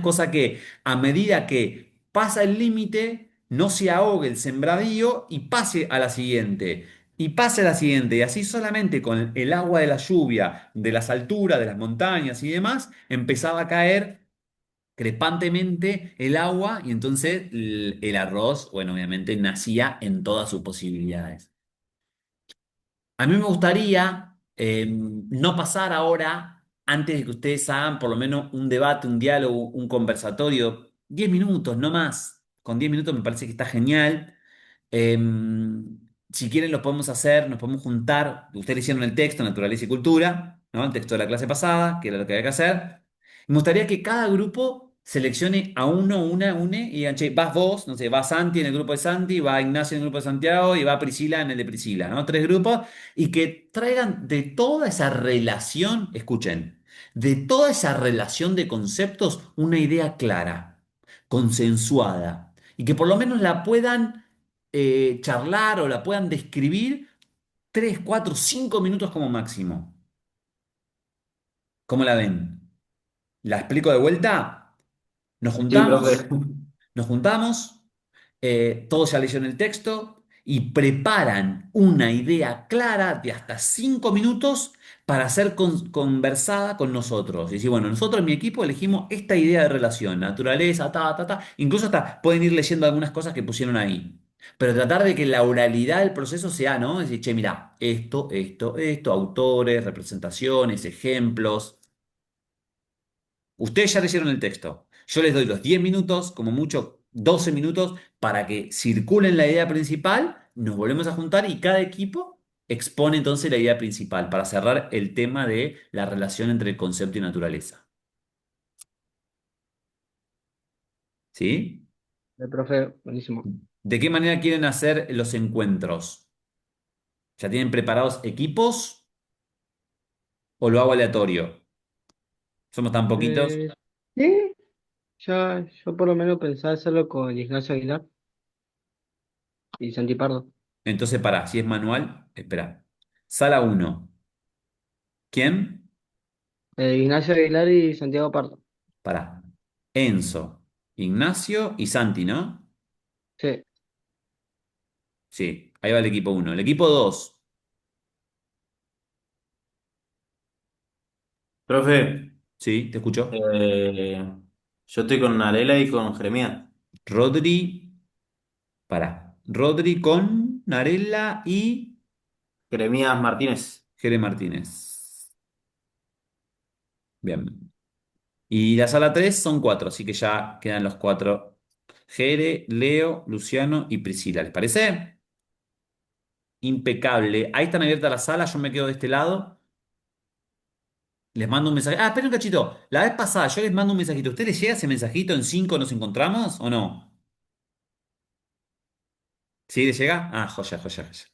cosa que a medida que pasa el límite, no se ahogue el sembradío y pase a la siguiente. Y pase a la siguiente, y así solamente con el agua de la lluvia, de las alturas, de las montañas y demás, empezaba a caer crepantemente el agua y entonces el arroz, bueno, obviamente nacía en todas sus posibilidades. A mí me gustaría no pasar ahora, antes de que ustedes hagan por lo menos un debate, un diálogo, un conversatorio, 10 minutos, no más. Con 10 minutos me parece que está genial. Eh, si quieren lo podemos hacer, nos podemos juntar. Ustedes hicieron el texto, Naturaleza y Cultura, ¿no? El texto de la clase pasada, que era lo que había que hacer. Me gustaría que cada grupo seleccione a uno, une, y digan, che, vas vos, no sé, va Santi en el grupo de Santi, va Ignacio en el grupo de Santiago y va Priscila en el de Priscila, ¿no? Tres grupos, y que traigan de toda esa relación, escuchen, de toda esa relación de conceptos una idea clara, consensuada, y que por lo menos la puedan charlar o la puedan describir 3, 4, 5 minutos como máximo. ¿Cómo la ven? ¿La explico de vuelta? Nos Sí, profe. juntamos, nos juntamos, todos ya leyeron el texto y preparan una idea clara de hasta 5 minutos para ser conversada con nosotros. Y decir, bueno, nosotros en mi equipo elegimos esta idea de relación, naturaleza, ta, ta, ta. Incluso hasta pueden ir leyendo algunas cosas que pusieron ahí. Pero tratar de que la oralidad del proceso sea, ¿no? Decir, che, mira, esto, autores, representaciones, ejemplos. Ustedes ya leyeron el texto. Yo les doy los 10 minutos, como mucho 12 minutos, para que circulen la idea principal, nos volvemos a juntar y cada equipo expone entonces la idea principal para cerrar el tema de la relación entre el concepto y naturaleza. ¿Sí? El profe, buenísimo. ¿De qué manera quieren hacer los encuentros? ¿Ya tienen preparados equipos o lo hago aleatorio? Somos tan poquitos. Eh, sí, ya, yo por lo menos pensaba hacerlo con Ignacio Aguilar y Santi Pardo. Entonces, para, si es manual, espera. Sala uno. ¿Quién? Ignacio Aguilar y Santiago Pardo. Para. Enzo, Ignacio y Santi, ¿no? Sí. Sí, ahí va el equipo uno. El equipo 2. Profe, Sí, te escucho. eh, yo estoy con Narela y con Jeremías. Rodri, Rodri con Narella y Jeremías Martínez. Jere Martínez. Bien. Y la sala 3 son cuatro, así que ya quedan los cuatro. Jere, Leo, Luciano y Priscila. ¿Les parece? Impecable. Ahí están abiertas las salas, yo me quedo de este lado. Les mando un mensaje. Ah, esperen un cachito. La vez pasada yo les mando un mensajito. ¿Usted les llega ese mensajito en 5 nos encontramos o no? ¿Sí les llega? Ah, joya, joya, joya.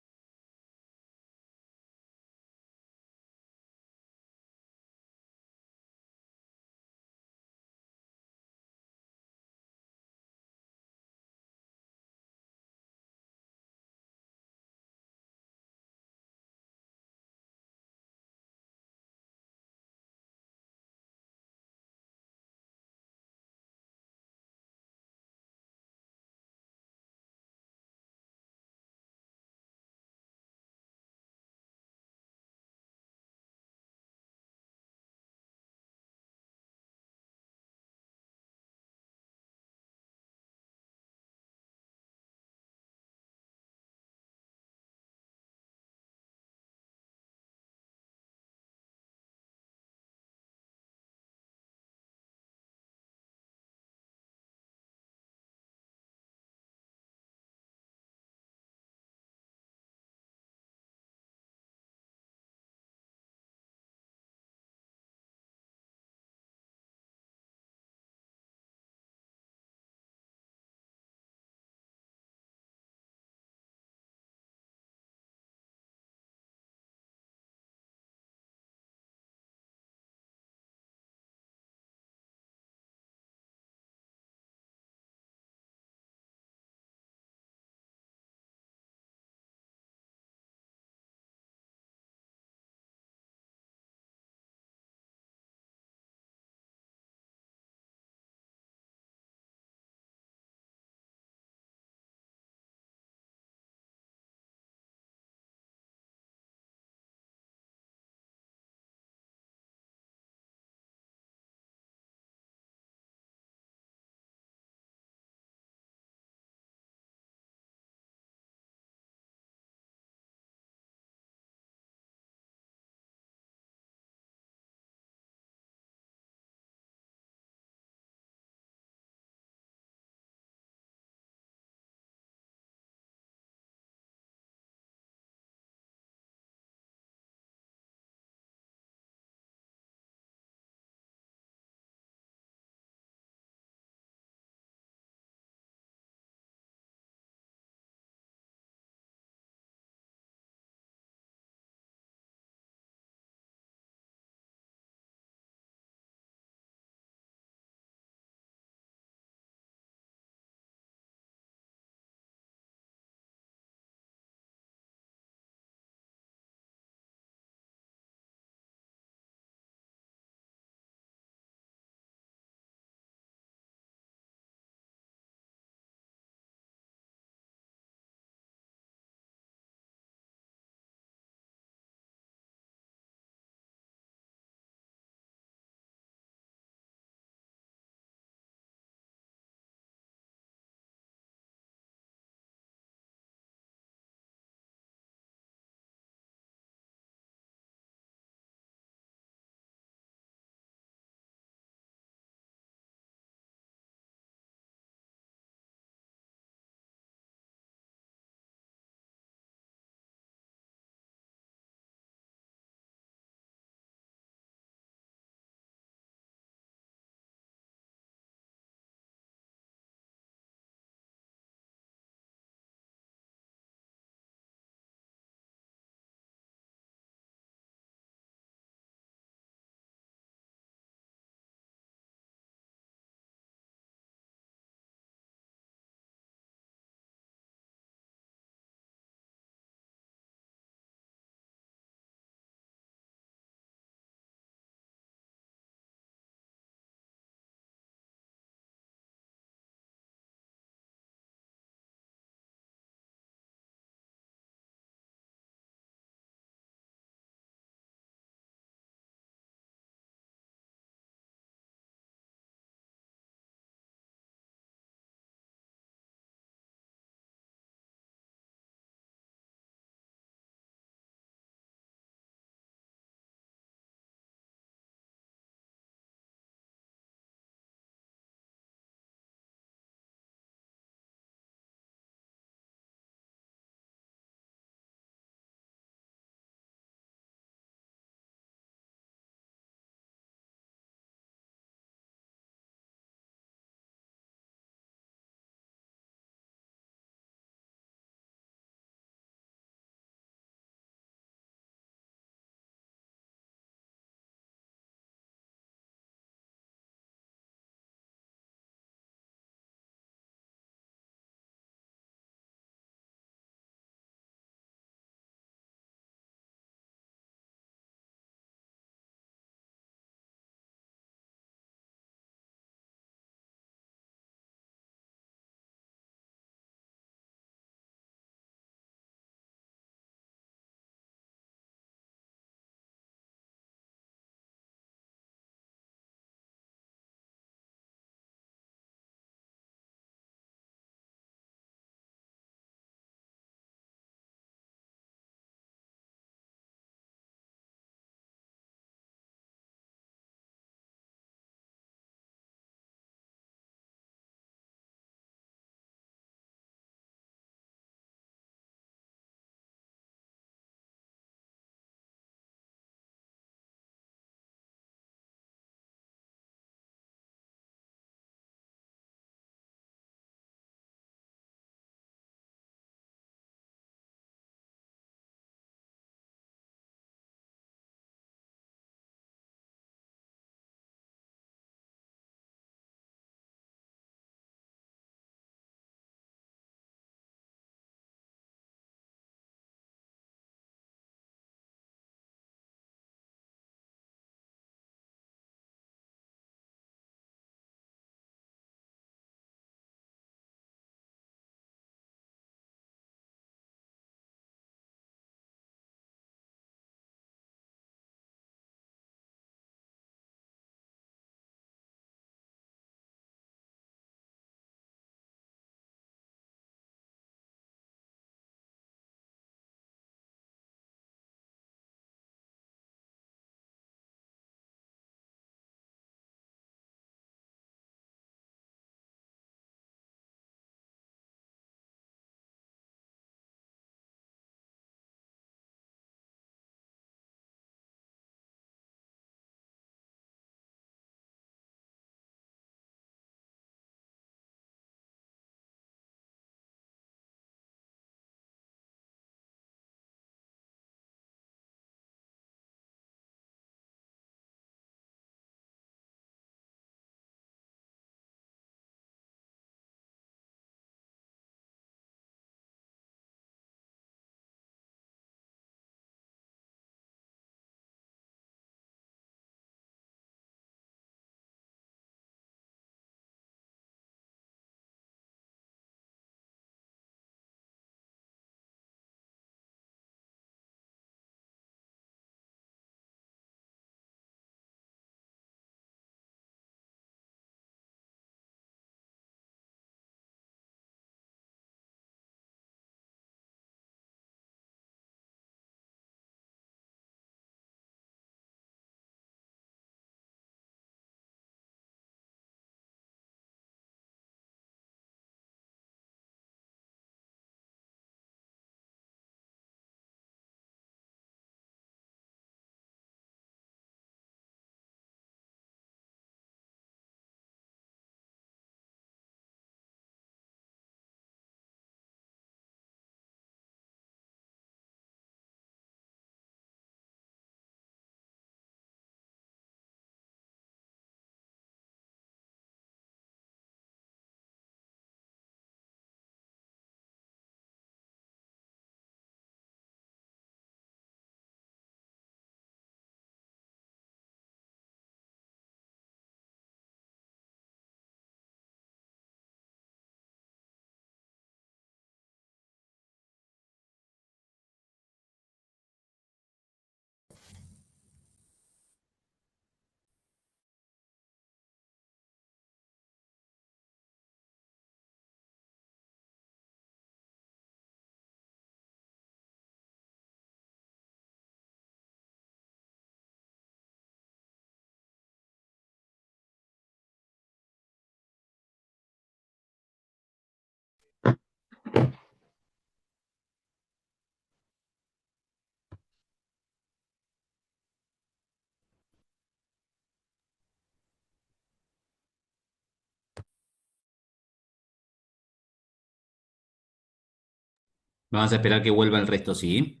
Vamos a esperar que vuelva el resto, ¿sí?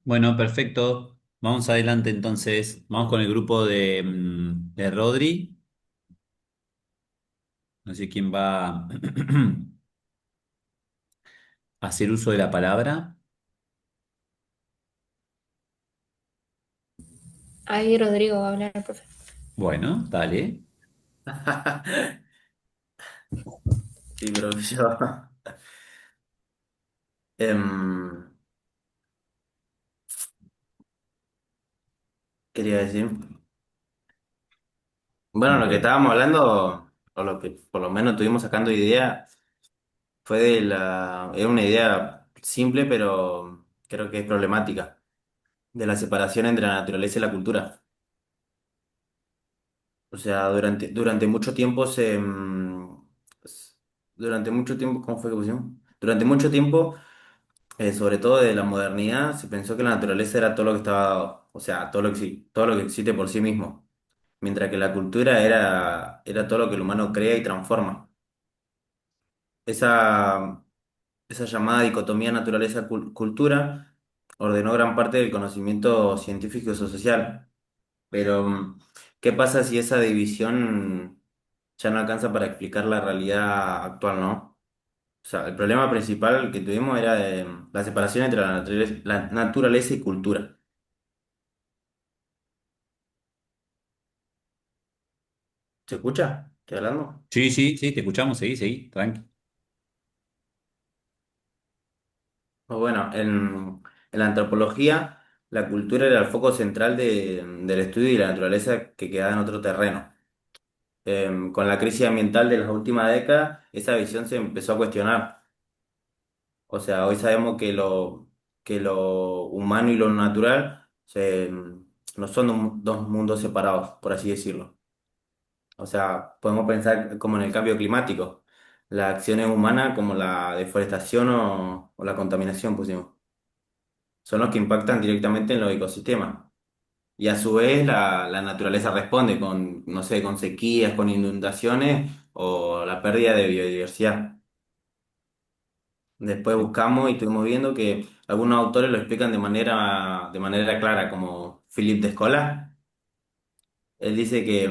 Bueno, perfecto. Vamos adelante entonces. Vamos con el grupo de Rodri. No sé quién va a hacer uso de la palabra. Ahí Rodrigo va a hablar, profe. Bueno, dale. Sí, pero yo. em, Quería decir. Bueno, lo que Bueno. estábamos hablando, o lo que por lo menos estuvimos sacando idea, fue de la. Era una idea simple, pero creo que es problemática, de la separación entre la naturaleza y la cultura. O sea, durante mucho tiempo durante mucho tiempo, ¿cómo fue que pusimos? Durante mucho tiempo, sobre todo de la modernidad, se pensó que la naturaleza era todo lo que estaba, o sea, todo lo que existe por sí mismo, mientras que la cultura era todo lo que el humano crea y transforma. Esa, esa llamada dicotomía naturaleza-cultura ordenó gran parte del conocimiento científico y social. Pero, ¿qué pasa si esa división ya no alcanza para explicar la realidad actual, ¿no? O sea, el problema principal que tuvimos era la separación entre la naturaleza y cultura. ¿Se escucha? ¿Estoy hablando? Sí, sí, sí, te escuchamos, seguí, seguí, tranqui. Pues bueno, en la antropología, la cultura era el foco central del estudio y la naturaleza que quedaba en otro terreno. Con la crisis ambiental de las últimas décadas, esa visión se empezó a cuestionar. O sea, hoy sabemos que lo humano y lo natural no son dos mundos separados, por así decirlo. O sea, podemos pensar como en el cambio climático. las acciones humanas como la deforestación o la contaminación, pusimos. Son los que impactan directamente en los ecosistemas. Y a su vez la naturaleza responde con, no sé, con sequías, con inundaciones o la pérdida de biodiversidad. Después buscamos y estuvimos viendo que algunos autores lo explican de manera clara, como Philippe Descola. Él dice que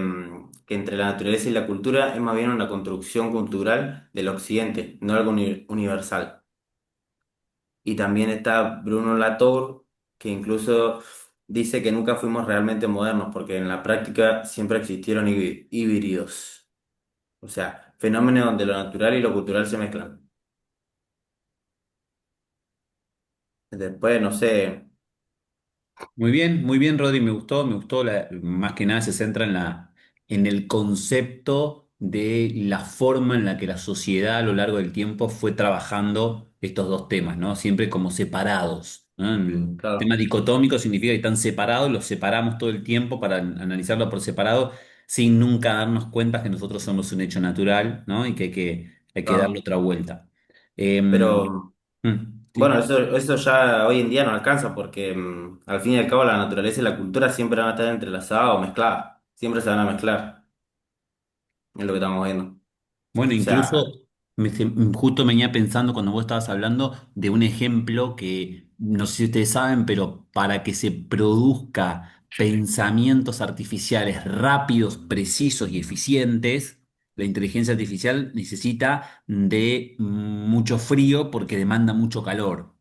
entre la naturaleza y la cultura es más bien una construcción cultural del occidente, no algo universal. Y también está Bruno Latour, que incluso dice que nunca fuimos realmente modernos, porque en la práctica siempre existieron híbridos. O sea, fenómenos donde lo natural y lo cultural se mezclan. Después, no sé, Muy bien, Rodri, me gustó más que nada se centra en en el concepto de la forma en la que la sociedad a lo largo del tiempo fue trabajando estos dos temas, ¿no? Siempre como separados, ¿no? El tema claro, dicotómico significa que están separados, los separamos todo el tiempo para analizarlo por separado, sin nunca darnos cuenta que nosotros somos un hecho natural, ¿no? Y que hay que darle claro. otra vuelta. Em, Pero bueno, ¿Sí? eso ya hoy en día no alcanza porque al fin y al cabo la naturaleza y la cultura siempre van a estar entrelazadas o mezcladas. Siempre se van a mezclar, es lo que estamos viendo. O Bueno, sea, incluso justo me venía pensando cuando vos estabas hablando de un ejemplo que no sé si ustedes saben, pero para que se produzca pensamientos artificiales rápidos, precisos y eficientes, la inteligencia artificial necesita de mucho frío porque demanda mucho calor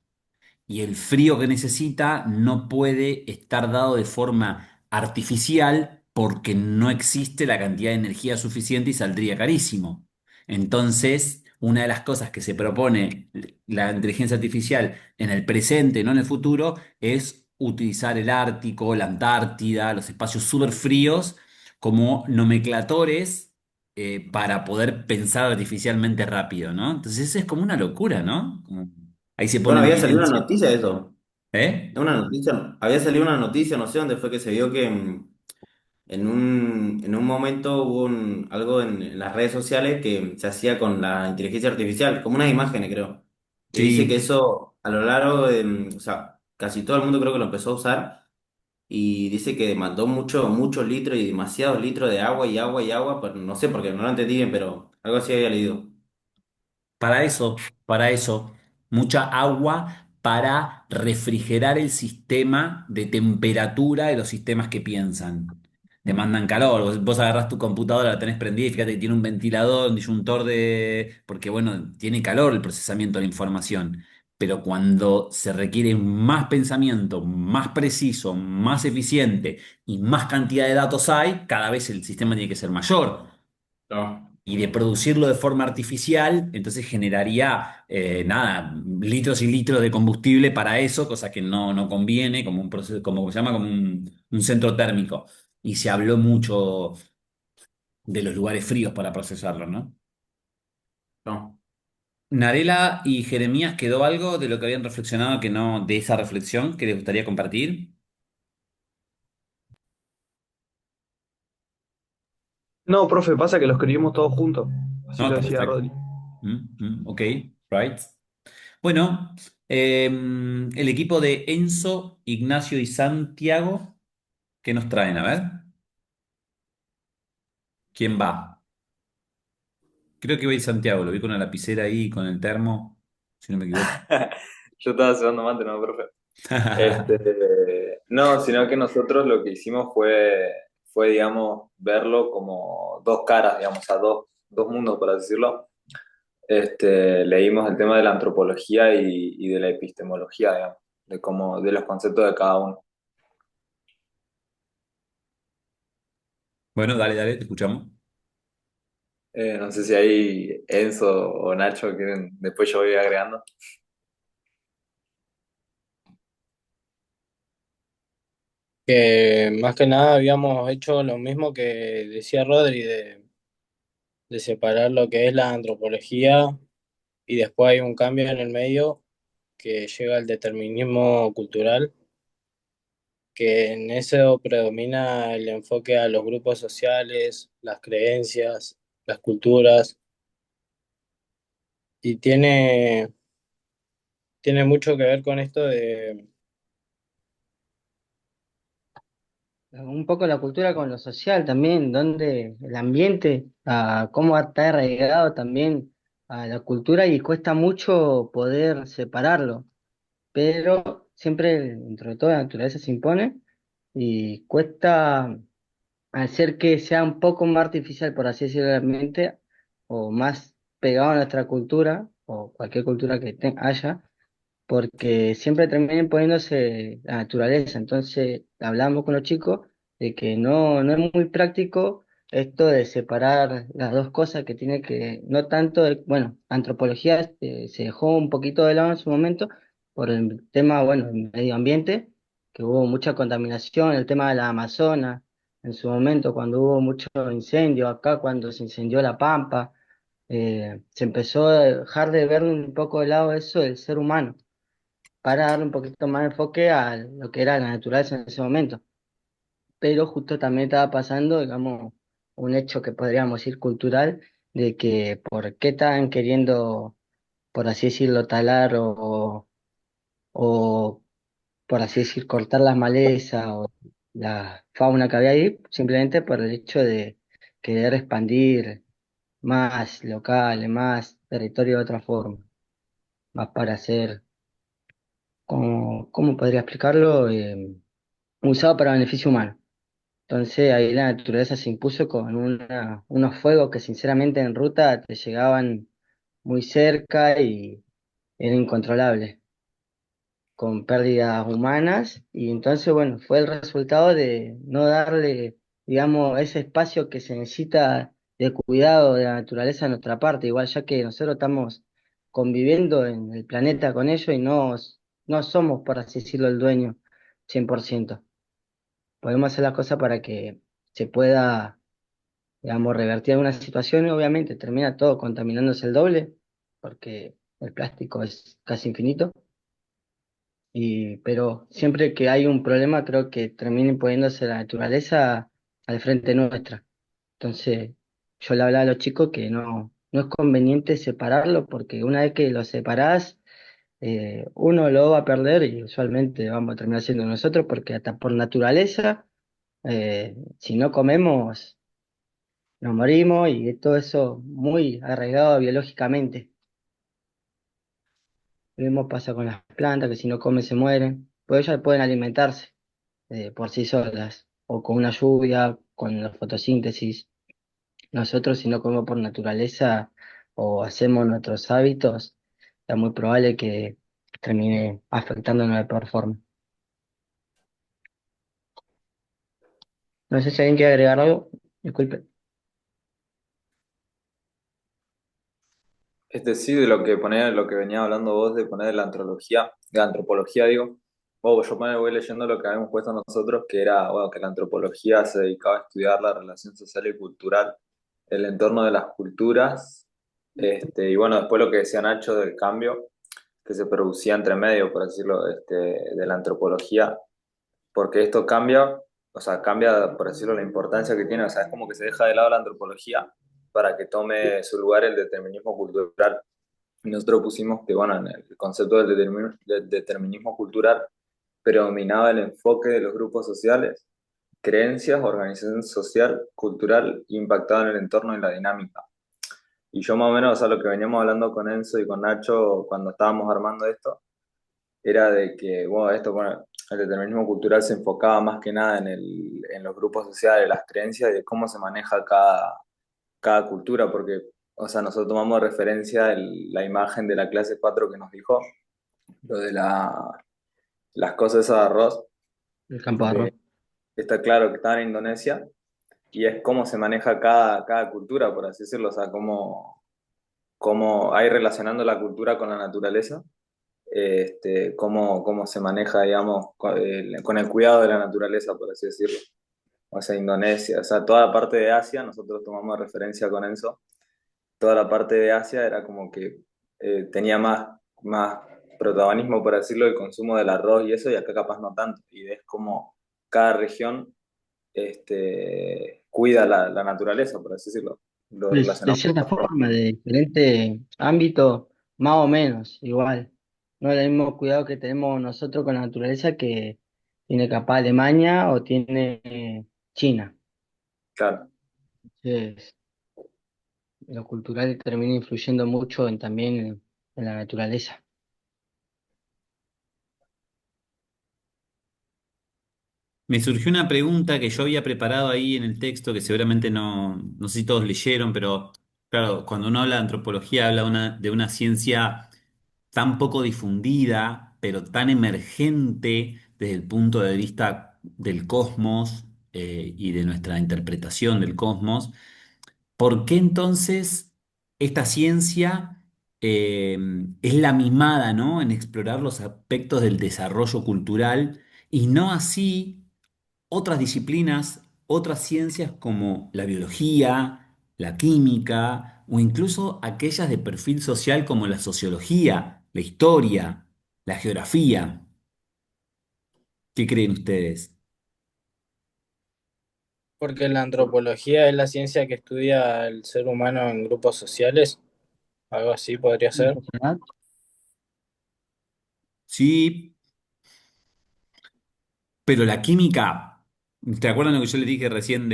y el frío que necesita no puede estar dado de forma artificial porque no existe la cantidad de energía suficiente y saldría carísimo. Entonces, una de las cosas que se propone la inteligencia artificial en el presente, no en el futuro, es utilizar el Ártico, la Antártida, los espacios súper fríos como nomenclatores para poder pensar artificialmente rápido, ¿no? Entonces, es como una locura, ¿no? Ahí se pone bueno, en había salido una evidencia. noticia de eso. ¿Eh? Una noticia, había salido una noticia, no sé dónde fue que se vio que en un momento hubo algo en las redes sociales que se hacía con la inteligencia artificial, como unas imágenes, creo. Y dice que Sí. eso a lo largo de, o sea, casi todo el mundo creo que lo empezó a usar y dice que demandó muchos litros y demasiados litros de agua y agua y agua, pero no sé porque no lo entendí bien, pero algo así había leído. Para eso, mucha agua para refrigerar el sistema de temperatura de los sistemas que piensan. Demandan calor. Vos agarrás tu computadora, la tenés prendida y fíjate que tiene un ventilador, un disyuntor de... porque bueno, tiene calor el procesamiento de la información. Pero cuando se requiere más pensamiento, más preciso, más eficiente y más cantidad de datos hay, cada vez el sistema tiene que ser mayor No, y de producirlo de forma artificial, entonces generaría, nada, litros y litros de combustible para eso, cosa que no conviene, como un proceso, como se llama, como un centro térmico. Y se habló mucho de los lugares fríos para procesarlo, ¿no? no. Narela y Jeremías, ¿quedó algo de lo que habían reflexionado que no, de esa reflexión que les gustaría compartir? No, profe, pasa que lo escribimos todos juntos. Así No, lo está decía perfecto. Rodri. Ok, right. Bueno, el equipo de Enzo, Ignacio y Santiago. ¿Qué nos traen? A ver, ¿quién va? Creo que va a ir Santiago, lo vi con una lapicera ahí, con el termo, si no me equivoco. Yo estaba cebando mate, no, profe. No, sino que nosotros lo que hicimos fue, digamos, verlo como dos caras, digamos, a dos mundos, por así decirlo. Leímos el tema de la antropología y de la epistemología, digamos, de los conceptos de cada uno. Bueno, dale, te escuchamos. No sé si ahí Enzo o Nacho quieren, después yo voy agregando. Que más que nada habíamos hecho lo mismo que decía Rodri, de separar lo que es la antropología y después hay un cambio en el medio que llega al determinismo cultural, que en eso predomina el enfoque a los grupos sociales, las creencias, las culturas, y tiene mucho que ver con esto de... Un poco la cultura con lo social también, donde el ambiente, cómo está arraigado también a la cultura y cuesta mucho poder separarlo, pero siempre dentro de todo la naturaleza se impone y cuesta hacer que sea un poco más artificial, por así decirlo, el ambiente, o más pegado a nuestra cultura, o cualquier cultura que haya, porque siempre termina imponiéndose la naturaleza. Entonces, hablamos con los chicos de que no es muy práctico esto de separar las dos cosas que tiene que, no tanto, bueno, antropología se dejó un poquito de lado en su momento por el tema, bueno, del medio ambiente, que hubo mucha contaminación, el tema de la Amazonas, en su momento cuando hubo mucho incendio, acá cuando se incendió la Pampa, se empezó a dejar de ver un poco de lado eso del ser humano para darle un poquito más de enfoque a lo que era la naturaleza en ese momento. Pero justo también estaba pasando, digamos, un hecho que podríamos decir cultural, de que por qué estaban queriendo, por así decirlo, talar o por así decir, cortar las malezas o la fauna que había ahí, simplemente por el hecho de querer expandir más locales, más territorio de otra forma, más para hacer, ¿cómo podría explicarlo? Usado para beneficio humano. Entonces ahí la naturaleza se impuso con unos fuegos que sinceramente en ruta te llegaban muy cerca y era incontrolable, con pérdidas humanas. Y entonces, bueno, fue el resultado de no darle, digamos, ese espacio que se necesita de cuidado de la naturaleza a nuestra parte, igual ya que nosotros estamos conviviendo en el planeta con ellos y no somos, por así decirlo, el dueño 100%. Podemos hacer las cosas para que se pueda, digamos, revertir alguna situación y obviamente termina todo contaminándose el doble, porque el plástico es casi infinito, pero siempre que hay un problema creo que termina imponiéndose la naturaleza al frente nuestra. Entonces, yo le hablaba a los chicos que no es conveniente separarlo porque una vez que lo separás, uno lo va a perder y usualmente vamos a terminar siendo nosotros porque hasta por naturaleza, si no comemos nos morimos y todo eso muy arraigado biológicamente. Lo mismo pasa con las plantas, que si no comen se mueren, pues ellas pueden alimentarse por sí solas, o con una lluvia, con la fotosíntesis. Nosotros si no comemos por naturaleza o hacemos nuestros hábitos, es muy probable que termine afectándonos de peor forma. No sé si alguien quiere agregar algo, disculpe. Sí, de lo que lo que venía hablando vos de poner de antropología, digo, bueno, yo voy leyendo lo que habíamos puesto nosotros, que era, bueno, que la antropología se dedicaba a estudiar la relación social y cultural, el entorno de las culturas, y bueno, después lo que decía Nacho del cambio que se producía entre medio, por decirlo, de la antropología, porque esto cambia, o sea, cambia, por decirlo, la importancia que tiene, o sea, es como que se deja de lado la antropología para que tome su lugar el determinismo cultural. Y nosotros pusimos que, bueno, en el concepto del determinismo cultural predominaba el enfoque de los grupos sociales, creencias, organización social, cultural, impactado en el entorno y la dinámica. Y yo más o menos, o sea, lo que veníamos hablando con Enzo y con Nacho cuando estábamos armando esto, era de que, bueno, bueno, el determinismo cultural se enfocaba más que nada en los grupos sociales, las creencias y de cómo se maneja cada cultura, porque, o sea, nosotros tomamos referencia la imagen de la clase 4 que nos dijo, lo de las cosas esas de arroz, El campo de arroz. está claro que estaba en Indonesia, y es cómo se maneja cada cultura, por así decirlo, o sea, cómo hay relacionando la cultura con la naturaleza, cómo se maneja, digamos, con el cuidado de la naturaleza, por así decirlo. O sea, Indonesia, o sea, toda la parte de Asia, nosotros tomamos referencia con eso, toda la parte de Asia era como que tenía más protagonismo, por decirlo, el consumo del arroz y eso, y acá capaz no tanto. Y es como cada región cuida la naturaleza, por así decirlo. Lo Pues, de relacionamos. cierta forma, de diferente ámbito, más o menos, igual. No es el mismo cuidado que tenemos nosotros con la naturaleza que tiene capaz Alemania o tiene China. Claro. Entonces, lo cultural termina influyendo mucho también en la naturaleza. Me surgió una pregunta que yo había preparado ahí en el texto, que seguramente no sé si todos leyeron, pero claro, cuando uno habla de antropología, habla de una ciencia tan poco difundida, pero tan emergente desde el punto de vista del cosmos, y de nuestra interpretación del cosmos. ¿Por qué entonces esta ciencia eh, es la mimada, ¿no? En explorar los aspectos del desarrollo cultural y no así otras disciplinas, otras ciencias como la biología, la química o incluso aquellas de perfil social como la sociología, la historia, la geografía? ¿Qué creen ustedes? Porque la antropología es la ciencia que estudia el ser humano en grupos sociales, algo así podría ser. ¿Verdad? Sí, pero la química, ¿te acuerdan lo que yo le dije recién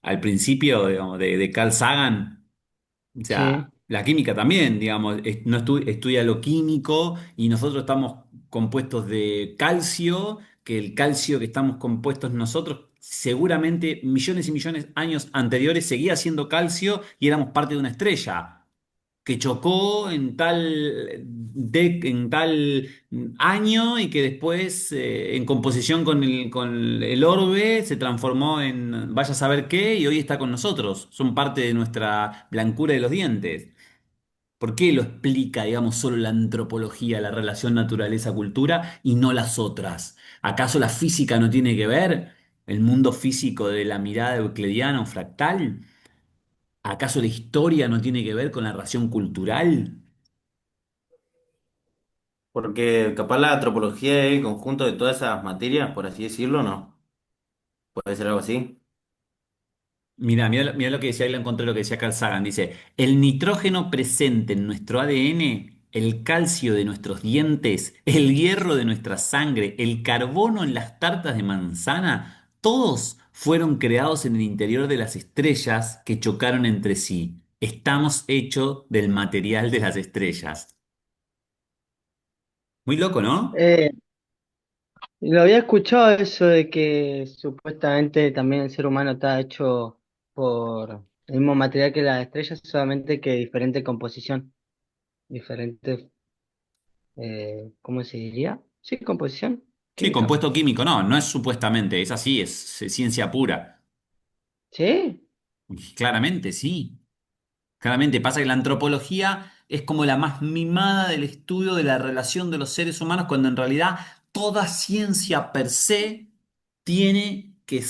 al principio, digamos, de Carl Sagan? O sea, Sí. la química también, digamos, no estudia lo químico y nosotros estamos compuestos de calcio, que el calcio que estamos compuestos nosotros, seguramente millones y millones de años anteriores seguía siendo calcio y éramos parte de una estrella que chocó en tal año y que después, en composición con el orbe, se transformó en vaya a saber qué y hoy está con nosotros. Son parte de nuestra blancura de los dientes. ¿Por qué lo explica, digamos, solo la antropología, la relación naturaleza-cultura y no las otras? ¿Acaso la física no tiene que ver? ¿El mundo físico de la mirada euclidiana o fractal? ¿Acaso la historia no tiene que ver con la relación cultural? Porque capaz la antropología es el conjunto de todas esas materias, por así decirlo, ¿no? Puede ser algo así. Mira lo que decía, ahí lo encontré lo que decía Carl Sagan. Dice, el nitrógeno presente en nuestro ADN, el calcio de nuestros dientes, el hierro de nuestra sangre, el carbono en las tartas de manzana, todos fueron creados en el interior de las estrellas que chocaron entre sí. Estamos hechos del material de las estrellas. Muy loco, ¿no? Eh, lo había escuchado eso de que supuestamente también el ser humano está hecho por el mismo material que las estrellas, solamente que diferente composición, diferente, ¿cómo se diría? Sí, composición Sí, química. compuesto químico, no es supuestamente, es así, es ciencia pura. ¿Sí? Claramente, sí. Claramente pasa que la antropología es como la más mimada del estudio de la relación de los seres humanos, cuando en realidad toda ciencia per se tiene que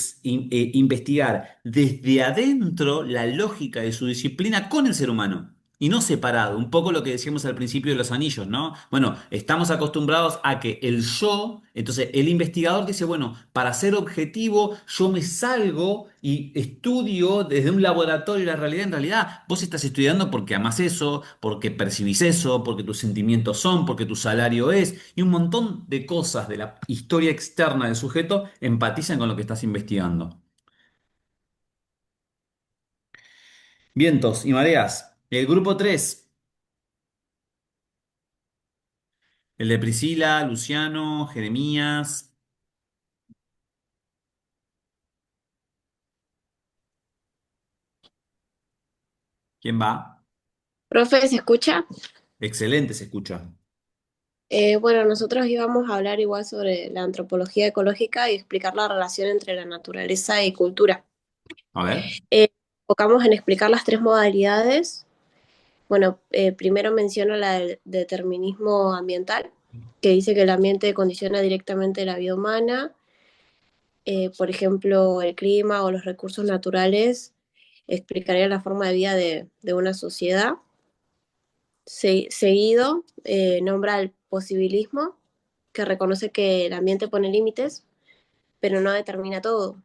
investigar desde adentro la lógica de su disciplina con el ser humano. Y no separado, un poco lo que decíamos al principio de los anillos, ¿no? Bueno, estamos acostumbrados a que el yo, entonces el investigador dice, bueno, para ser objetivo, yo me salgo y estudio desde un laboratorio la realidad. En realidad, vos estás estudiando porque amás eso, porque percibís eso, porque tus sentimientos son, porque tu salario es, y un montón de cosas de la historia externa del sujeto empatizan con lo que estás investigando. Vientos y mareas. El grupo 3, el de Priscila, Luciano, Jeremías. ¿Quién va? Profe, ¿se escucha? Excelente, se escucha. Bueno, nosotros íbamos a hablar igual sobre la antropología ecológica y explicar la relación entre la naturaleza y cultura. A ver. Enfocamos en explicar las tres modalidades. Bueno, primero menciono la del determinismo ambiental, que dice que el ambiente condiciona directamente la vida humana. Por ejemplo, el clima o los recursos naturales explicaría la forma de vida de una sociedad. Seguido, nombra el posibilismo, que reconoce que el ambiente pone límites, pero no determina todo.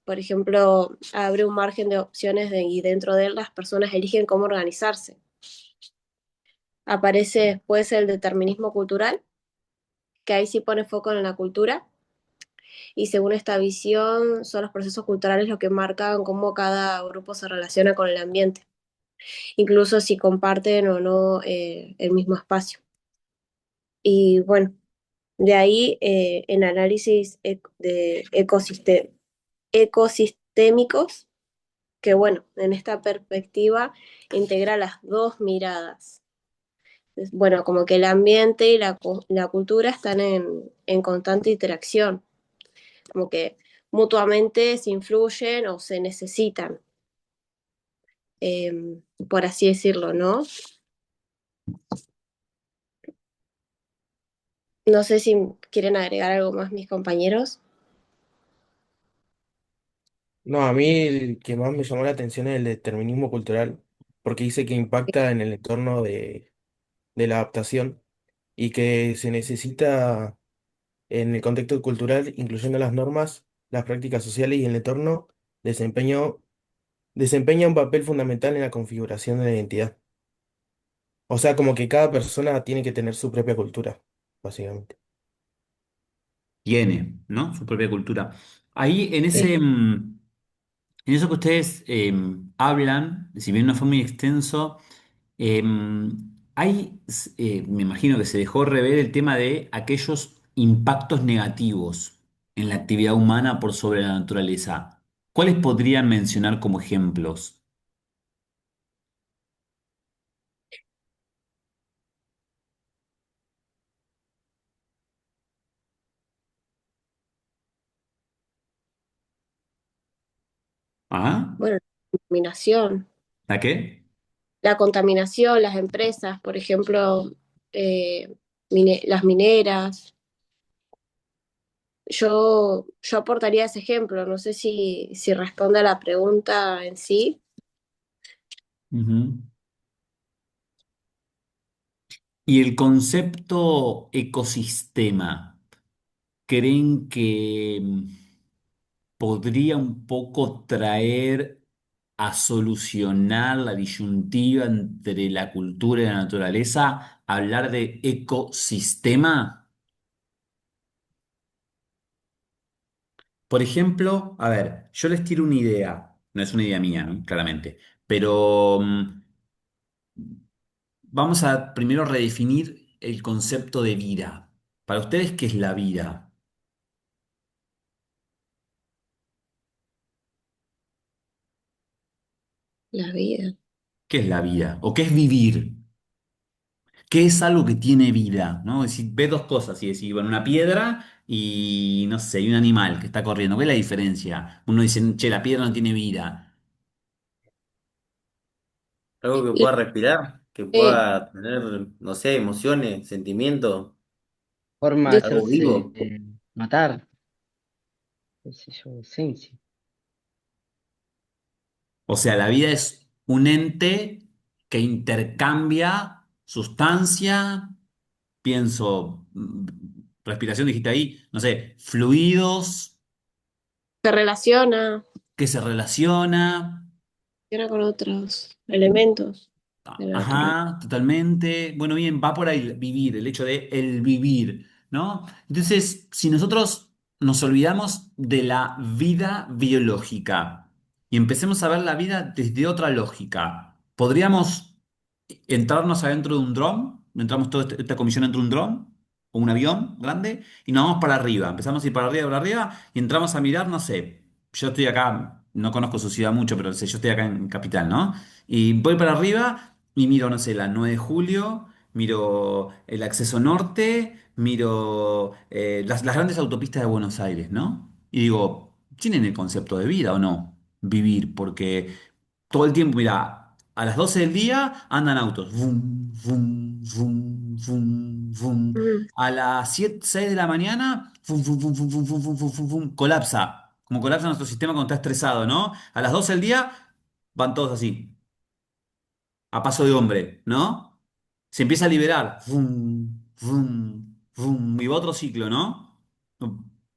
Por ejemplo, abre un margen de opciones y dentro de él las personas eligen cómo organizarse. Aparece después el determinismo cultural, que ahí sí pone foco en la cultura, y según esta visión son los procesos culturales los que marcan cómo cada grupo se relaciona con el ambiente, incluso si comparten o no el mismo espacio. Y bueno, de ahí en análisis de ecosistémicos, que bueno, en esta perspectiva integra las dos miradas. Bueno, como que el ambiente y la cultura están en constante interacción, como que mutuamente se influyen o se necesitan, por así decirlo, ¿no? No sé si quieren agregar algo más mis compañeros. No, a mí el que más me llamó la atención es el determinismo cultural, porque dice que impacta en el entorno de la adaptación y que se necesita en el contexto cultural, incluyendo las normas, las prácticas sociales y el entorno, desempeña un papel fundamental en la configuración de la identidad. O sea, como que cada persona tiene que tener su propia cultura, básicamente. Tiene, ¿no? Su propia cultura. Ahí, Sí. en eso que ustedes hablan, si bien no fue muy extenso, me imagino que se dejó rever el tema de aquellos impactos negativos en la actividad humana por sobre la naturaleza. ¿Cuáles podrían mencionar como ejemplos? ¿Ah? Bueno, la contaminación. ¿La qué? La contaminación, las empresas, por ejemplo, eh, las mineras. Yo aportaría ese ejemplo, no sé si responde a la pregunta en sí. Ujú. Y el concepto ecosistema, ¿creen que podría un poco traer a solucionar la disyuntiva entre la cultura y la naturaleza, hablar de ecosistema? Por ejemplo, a ver, yo les tiro una idea, no es una idea mía, ¿no? Claramente, pero vamos a primero redefinir el concepto de vida. Para ustedes, ¿qué es la vida? La vida. ¿Qué es la vida? ¿O qué es vivir? ¿Qué es algo que tiene vida? ¿No? Es decir, ves dos cosas y decís, bueno, una piedra y no sé, y un animal que está corriendo. ¿Qué es la diferencia? Uno dice, che, la piedra no tiene vida. Algo que Y, pueda respirar, que eh, pueda tener, no sé, emociones, sentimientos, Forma de de- algo hacerse vivo. notar, qué sé yo, esencia. O sea, la vida es un ente que intercambia sustancia, pienso, respiración dijiste ahí, no sé, fluidos, se que se relaciona. relaciona con otros elementos de la naturaleza. Ajá, totalmente. Bueno, bien, va por ahí vivir, el hecho de el vivir, ¿no? Entonces, si nosotros nos olvidamos de la vida biológica y empecemos a ver la vida desde otra lógica, podríamos entrarnos adentro de un dron, entramos toda esta comisión dentro de un dron o un avión grande y nos vamos para arriba, empezamos a ir para arriba y entramos a mirar, no sé, yo estoy acá, no conozco su ciudad mucho, pero sé, yo estoy acá en Capital, ¿no? Y voy para arriba y miro, no sé, la 9 de julio, miro el acceso norte, miro las grandes autopistas de Buenos Aires, ¿no? Y digo, ¿tienen el concepto de vida o no? Vivir, porque todo el tiempo, mira, a las 12 del día andan autos. Vum, vum, vum, vum, vum. Mm, A las 7 6 de la mañana, vum, vum, vum, vum, vum, vum, vum, vum, vum, vum, colapsa. Como colapsa nuestro sistema cuando está estresado, ¿no? A las 12 del día van todos así, a paso de hombre, ¿no? Se empieza a liberar. Vum, vum, vum, y va otro ciclo, ¿no?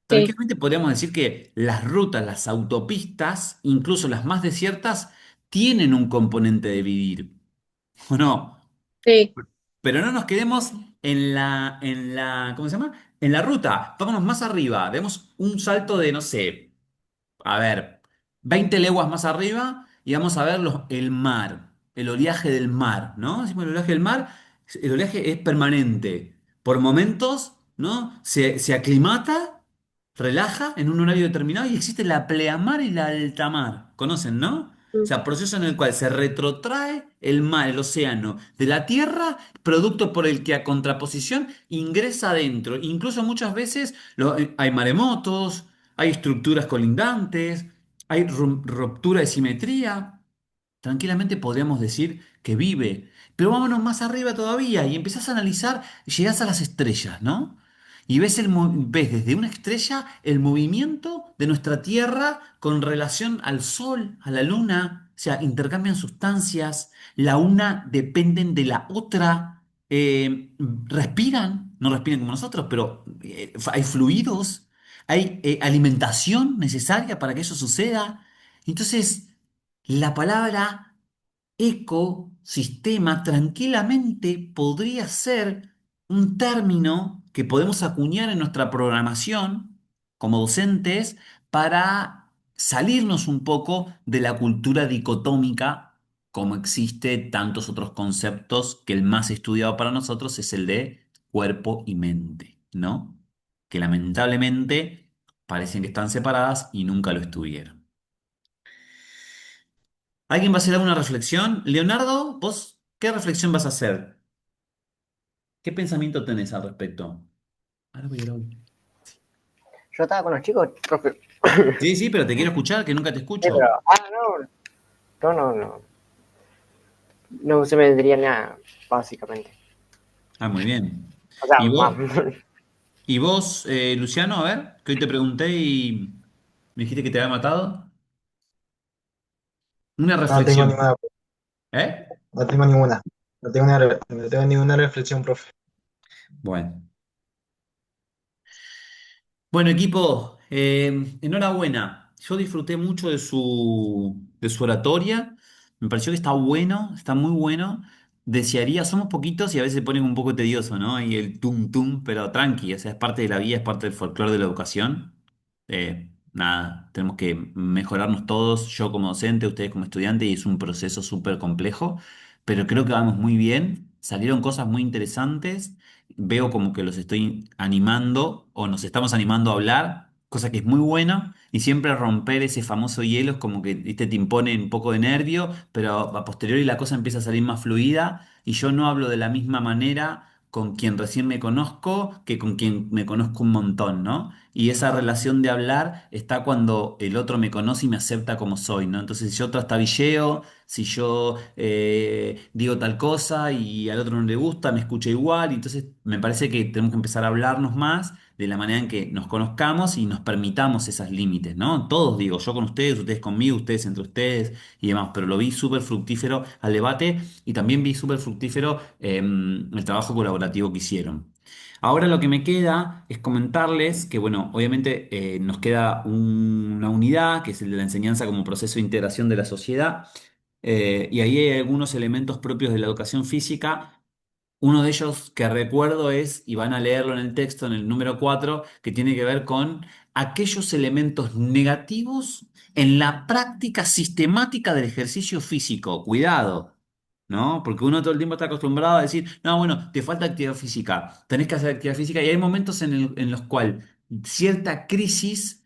sí, Tranquilamente podríamos decir que las rutas, las autopistas, incluso las más desiertas, tienen un componente de vivir, ¿o no? sí, Pero no nos quedemos ¿cómo se llama? En la ruta. Vámonos más arriba. Demos un salto de, no sé, a ver, 20 leguas más arriba y vamos a ver el mar, el oleaje del mar, ¿no? Decimos el oleaje del mar, el oleaje es permanente. Por momentos, ¿no? Se aclimata, relaja en un horario determinado y existe la pleamar y la altamar. ¿Conocen, no? O Mm. sea, proceso en el cual se retrotrae el mar, el océano, de la tierra, producto por el que a contraposición ingresa adentro. Incluso muchas veces hay maremotos, hay estructuras colindantes, hay ruptura de simetría. Tranquilamente podríamos decir que vive. Pero vámonos más arriba todavía y empezás a analizar, llegás a las estrellas, ¿no? Y ves desde una estrella el movimiento de nuestra Tierra con relación al Sol, a la Luna. O sea, intercambian sustancias, la una dependen de la otra, respiran, no respiran como nosotros, pero hay fluidos, hay alimentación necesaria para que eso suceda. Entonces, la palabra ecosistema tranquilamente podría ser un término que podemos acuñar en nuestra programación como docentes para salirnos un poco de la cultura dicotómica como existe tantos otros conceptos que el más estudiado para nosotros es el de cuerpo y mente, ¿no? Que lamentablemente parecen que están separadas y nunca lo estuvieron. ¿Alguien va a hacer alguna reflexión? Leonardo, ¿vos qué reflexión vas a hacer? ¿Qué pensamiento tenés al respecto? Ahora voy a ir hoy. Yo estaba con los chicos, profe. Sí, sí, pero te quiero escuchar, que nunca te Sí, pero, escucho. no se me vendría nada, básicamente. Ah, muy bien. O sea, ¿Y más. vos, y vos Luciano, a ver, que hoy te pregunté y me dijiste que te había matado? Una No tengo reflexión. ninguna, ¿Eh? no tengo ninguna. No tengo ninguna reflexión, profe. Bueno. Bueno, equipo, enhorabuena. Yo disfruté mucho de su oratoria. Me pareció que está bueno, está muy bueno. Desearía, somos poquitos y a veces se ponen un poco tedioso, ¿no? Y el tum tum, pero tranqui, o sea, es parte de la vida, es parte del folclore de la educación. Nada, tenemos que mejorarnos todos, yo como docente, ustedes como estudiantes, y es un proceso súper complejo, pero creo que vamos muy bien. Salieron cosas muy interesantes, veo como que los estoy animando o nos estamos animando a hablar, cosa que es muy buena, y siempre romper ese famoso hielo es como que ¿viste? Te impone un poco de nervio, pero a posteriori la cosa empieza a salir más fluida y yo no hablo de la misma manera con quien recién me conozco que con quien me conozco un montón, ¿no? Y esa relación de hablar está cuando el otro me conoce y me acepta como soy, ¿no? Entonces, si yo trastabilleo, si yo digo tal cosa y al otro no le gusta, me escucha igual. Y entonces me parece que tenemos que empezar a hablarnos más de la manera en que nos conozcamos y nos permitamos esos límites, ¿no? Todos digo, yo con ustedes conmigo, ustedes entre ustedes y demás, pero lo vi súper fructífero al debate y también vi súper fructífero el trabajo colaborativo que hicieron. Ahora lo que me queda es comentarles que, bueno, obviamente nos queda una unidad, que es el de la enseñanza como proceso de integración de la sociedad, y ahí hay algunos elementos propios de la educación física. Uno de ellos que recuerdo es, y van a leerlo en el texto, en el número 4 que tiene que ver con aquellos elementos negativos en la práctica sistemática del ejercicio físico. Cuidado, ¿no? Porque uno todo el tiempo está acostumbrado a decir, no, bueno, te falta actividad física, tenés que hacer actividad física, y hay momentos en los cuales cierta crisis,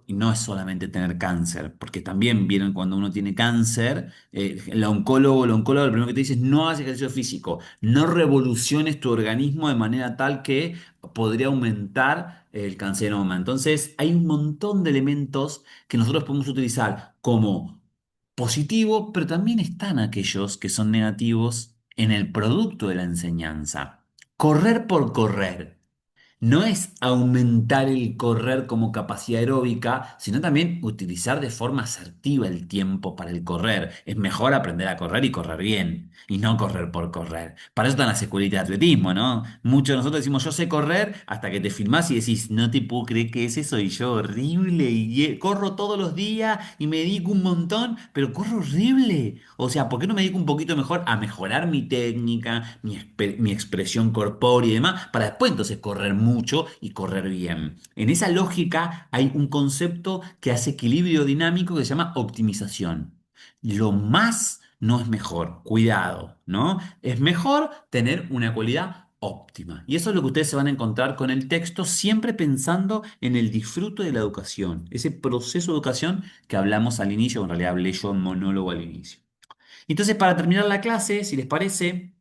y no es solamente tener cáncer, porque también vienen cuando uno tiene cáncer, el oncólogo lo primero que te dice es no hagas ejercicio físico, no revoluciones tu organismo de manera tal que podría aumentar el canceroma. Entonces, hay un montón de elementos que nosotros podemos utilizar como positivo, pero también están aquellos que son negativos en el producto de la enseñanza. Correr por correr. no es aumentar el correr como capacidad aeróbica, sino también utilizar de forma asertiva el tiempo para el correr. Es mejor aprender a correr y correr bien, y no correr por correr. Para eso están las escuelitas de atletismo, ¿no? Muchos de nosotros decimos, yo sé correr, hasta que te filmás y decís, no te puedo creer que ese soy yo, horrible, y corro todos los días y me dedico un montón, pero corro horrible. O sea, ¿por qué no me dedico un poquito mejor a mejorar mi técnica, mi expresión corpórea y demás, para después entonces correr mucho y correr bien? En esa lógica hay un concepto que hace equilibrio dinámico que se llama optimización. Lo más no es mejor, cuidado, ¿no? Es mejor tener una cualidad óptima. Y eso es lo que ustedes se van a encontrar con el texto, siempre pensando en el disfrute de la educación, ese proceso de educación que hablamos al inicio, en realidad hablé yo en monólogo al inicio. Entonces, para terminar la clase, si les parece,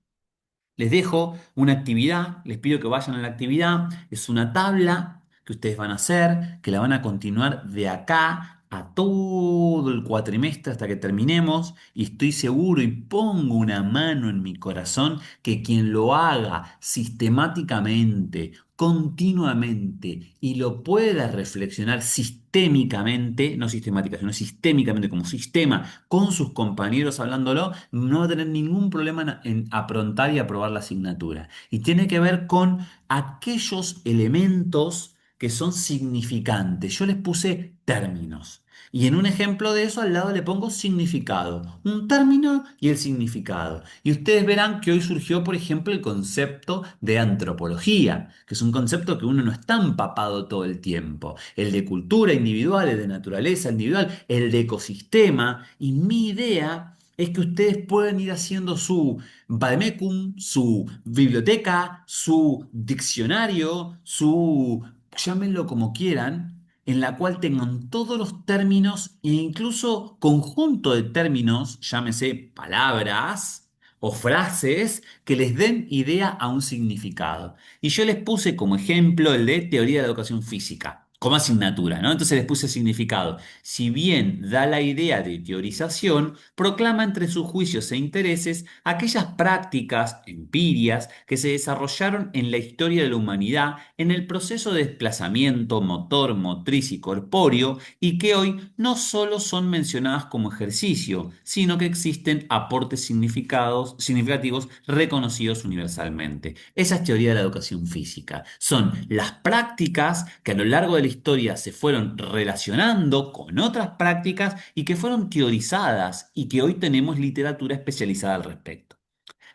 les dejo una actividad, les pido que vayan a la actividad, es una tabla que ustedes van a hacer, que la van a continuar de acá a todo el cuatrimestre hasta que terminemos y estoy seguro y pongo una mano en mi corazón que quien lo haga sistemáticamente, continuamente y lo pueda reflexionar sistémicamente, no sistemática, sino sistémicamente como sistema, con sus compañeros hablándolo, no va a tener ningún problema en aprontar y aprobar la asignatura. Y tiene que ver con aquellos elementos que son significantes. Yo les puse términos. Y en un ejemplo de eso al lado le pongo significado. Un término y el significado. Y ustedes verán que hoy surgió, por ejemplo, el concepto de antropología, que es un concepto que uno no está empapado todo el tiempo. El de cultura individual, el de naturaleza individual, el de ecosistema. Y mi idea es que ustedes pueden ir haciendo su vademecum, su biblioteca, su diccionario, su, llámenlo como quieran, en la cual tengan todos los términos e incluso conjunto de términos, llámese palabras o frases, que les den idea a un significado. Y yo les puse como ejemplo el de teoría de la educación física. Como asignatura, ¿no? Entonces les puse significado. Si bien da la idea de teorización, proclama entre sus juicios e intereses aquellas prácticas, empirias, que se desarrollaron en la historia de la humanidad en el proceso de desplazamiento motor, motriz y corpóreo y que hoy no solo son mencionadas como ejercicio, sino que existen aportes significativos reconocidos universalmente. Esa es teoría de la educación física. Son las prácticas que a lo largo de la historia se fueron relacionando con otras prácticas y que fueron teorizadas y que hoy tenemos literatura especializada al respecto.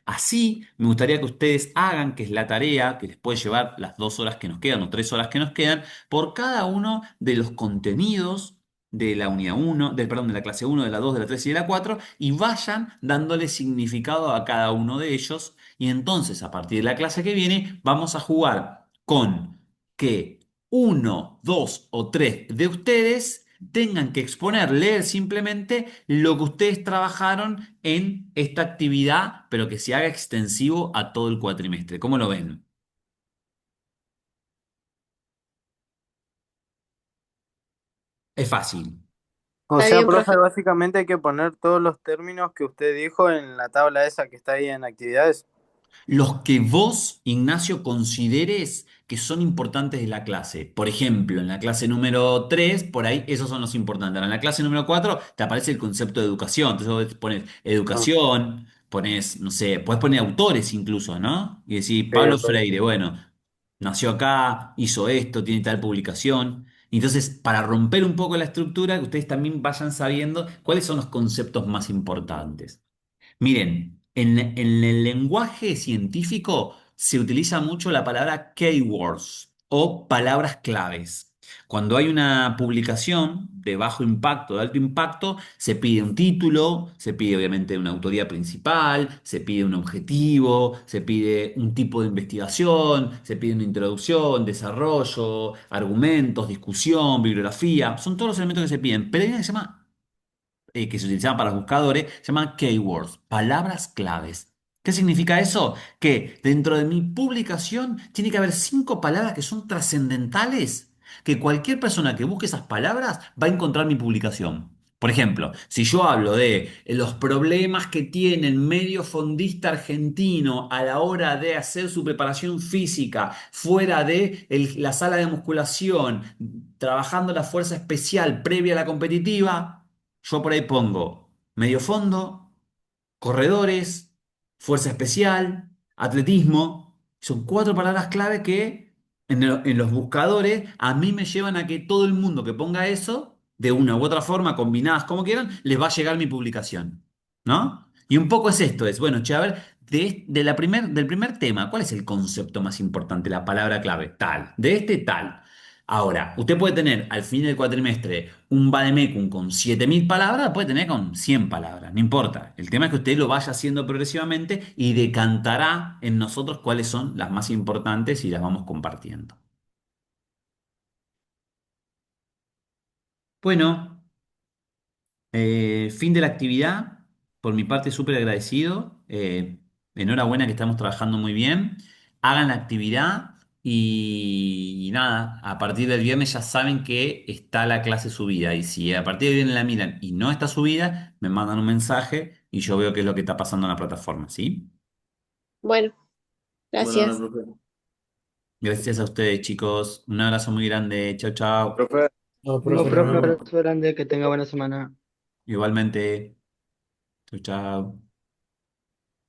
Así, me gustaría que ustedes hagan, que es la tarea que les puede llevar las 2 horas que nos quedan o 3 horas que nos quedan, por cada uno de los contenidos de la unidad uno, perdón, de la clase uno, de la 2, de la 3 y de la 4, y vayan dándole significado a cada uno de ellos. Y entonces, a partir de la clase que viene, vamos a jugar con que uno, dos o tres de ustedes tengan que exponer, leer simplemente lo que ustedes trabajaron en esta actividad, pero que se haga extensivo a todo el cuatrimestre. ¿Cómo lo ven? Es fácil. O Está sea, bien, profe, profe. básicamente hay que poner todos los términos que usted dijo en la tabla esa que está ahí en actividades. Los que vos, Ignacio, consideres que son importantes de la clase. Por ejemplo, en la clase número 3 por ahí esos son los importantes. Ahora, en la clase número 4 te aparece el concepto de educación. Entonces vos pones Ah, educación, pones, no sé, puedes poner autores incluso, ¿no? Y decir, sí, Pablo ok. Freire, bueno, nació acá, hizo esto, tiene tal publicación. Entonces, para romper un poco la estructura, que ustedes también vayan sabiendo cuáles son los conceptos más importantes. Miren, en el lenguaje científico se utiliza mucho la palabra keywords o palabras claves. Cuando hay una publicación de bajo impacto, de alto impacto, se pide un título, se pide obviamente una autoría principal, se pide un objetivo, se pide un tipo de investigación, se pide una introducción, desarrollo, argumentos, discusión, bibliografía. Son todos los elementos que se piden. Pero hay una que se llama que se utilizaban para los buscadores, se llaman keywords, palabras claves. ¿Qué significa eso? Que dentro de mi publicación tiene que haber 5 palabras que son trascendentales, que cualquier persona que busque esas palabras va a encontrar mi publicación. Por ejemplo, si yo hablo de los problemas que tiene el medio fondista argentino a la hora de hacer su preparación física fuera de la sala de musculación, trabajando la fuerza especial previa a la competitiva, yo por ahí pongo medio fondo, corredores, fuerza especial, atletismo. Son cuatro palabras clave que en los buscadores a mí me llevan a que todo el mundo que ponga eso, de una u otra forma, combinadas como quieran, les va a llegar mi publicación. ¿No? Y un poco es esto, es, bueno, che, a ver, del primer tema, ¿cuál es el concepto más importante, la palabra clave? Tal. De este, tal. Ahora, usted puede tener al fin del cuatrimestre un vademecum con 7.000 palabras, puede tener con 100 palabras, no importa. El tema es que usted lo vaya haciendo progresivamente y decantará en nosotros cuáles son las más importantes y las vamos compartiendo. Bueno, fin de la actividad. Por mi parte, súper agradecido. Enhorabuena que estamos trabajando muy bien. Hagan la actividad y nada, a partir del viernes ya saben que está la clase subida. Y si a partir del viernes la miran y no está subida, me mandan un mensaje y yo veo qué es lo que está pasando en la plataforma, ¿sí? Bueno, Bueno, no, gracias. profe. Gracias a ustedes, chicos. Un abrazo muy grande. Chao, chao. Profe, No, No, profe, nos profe, un vemos. abrazo grande, que tenga buena semana. Igualmente. Chao, chao.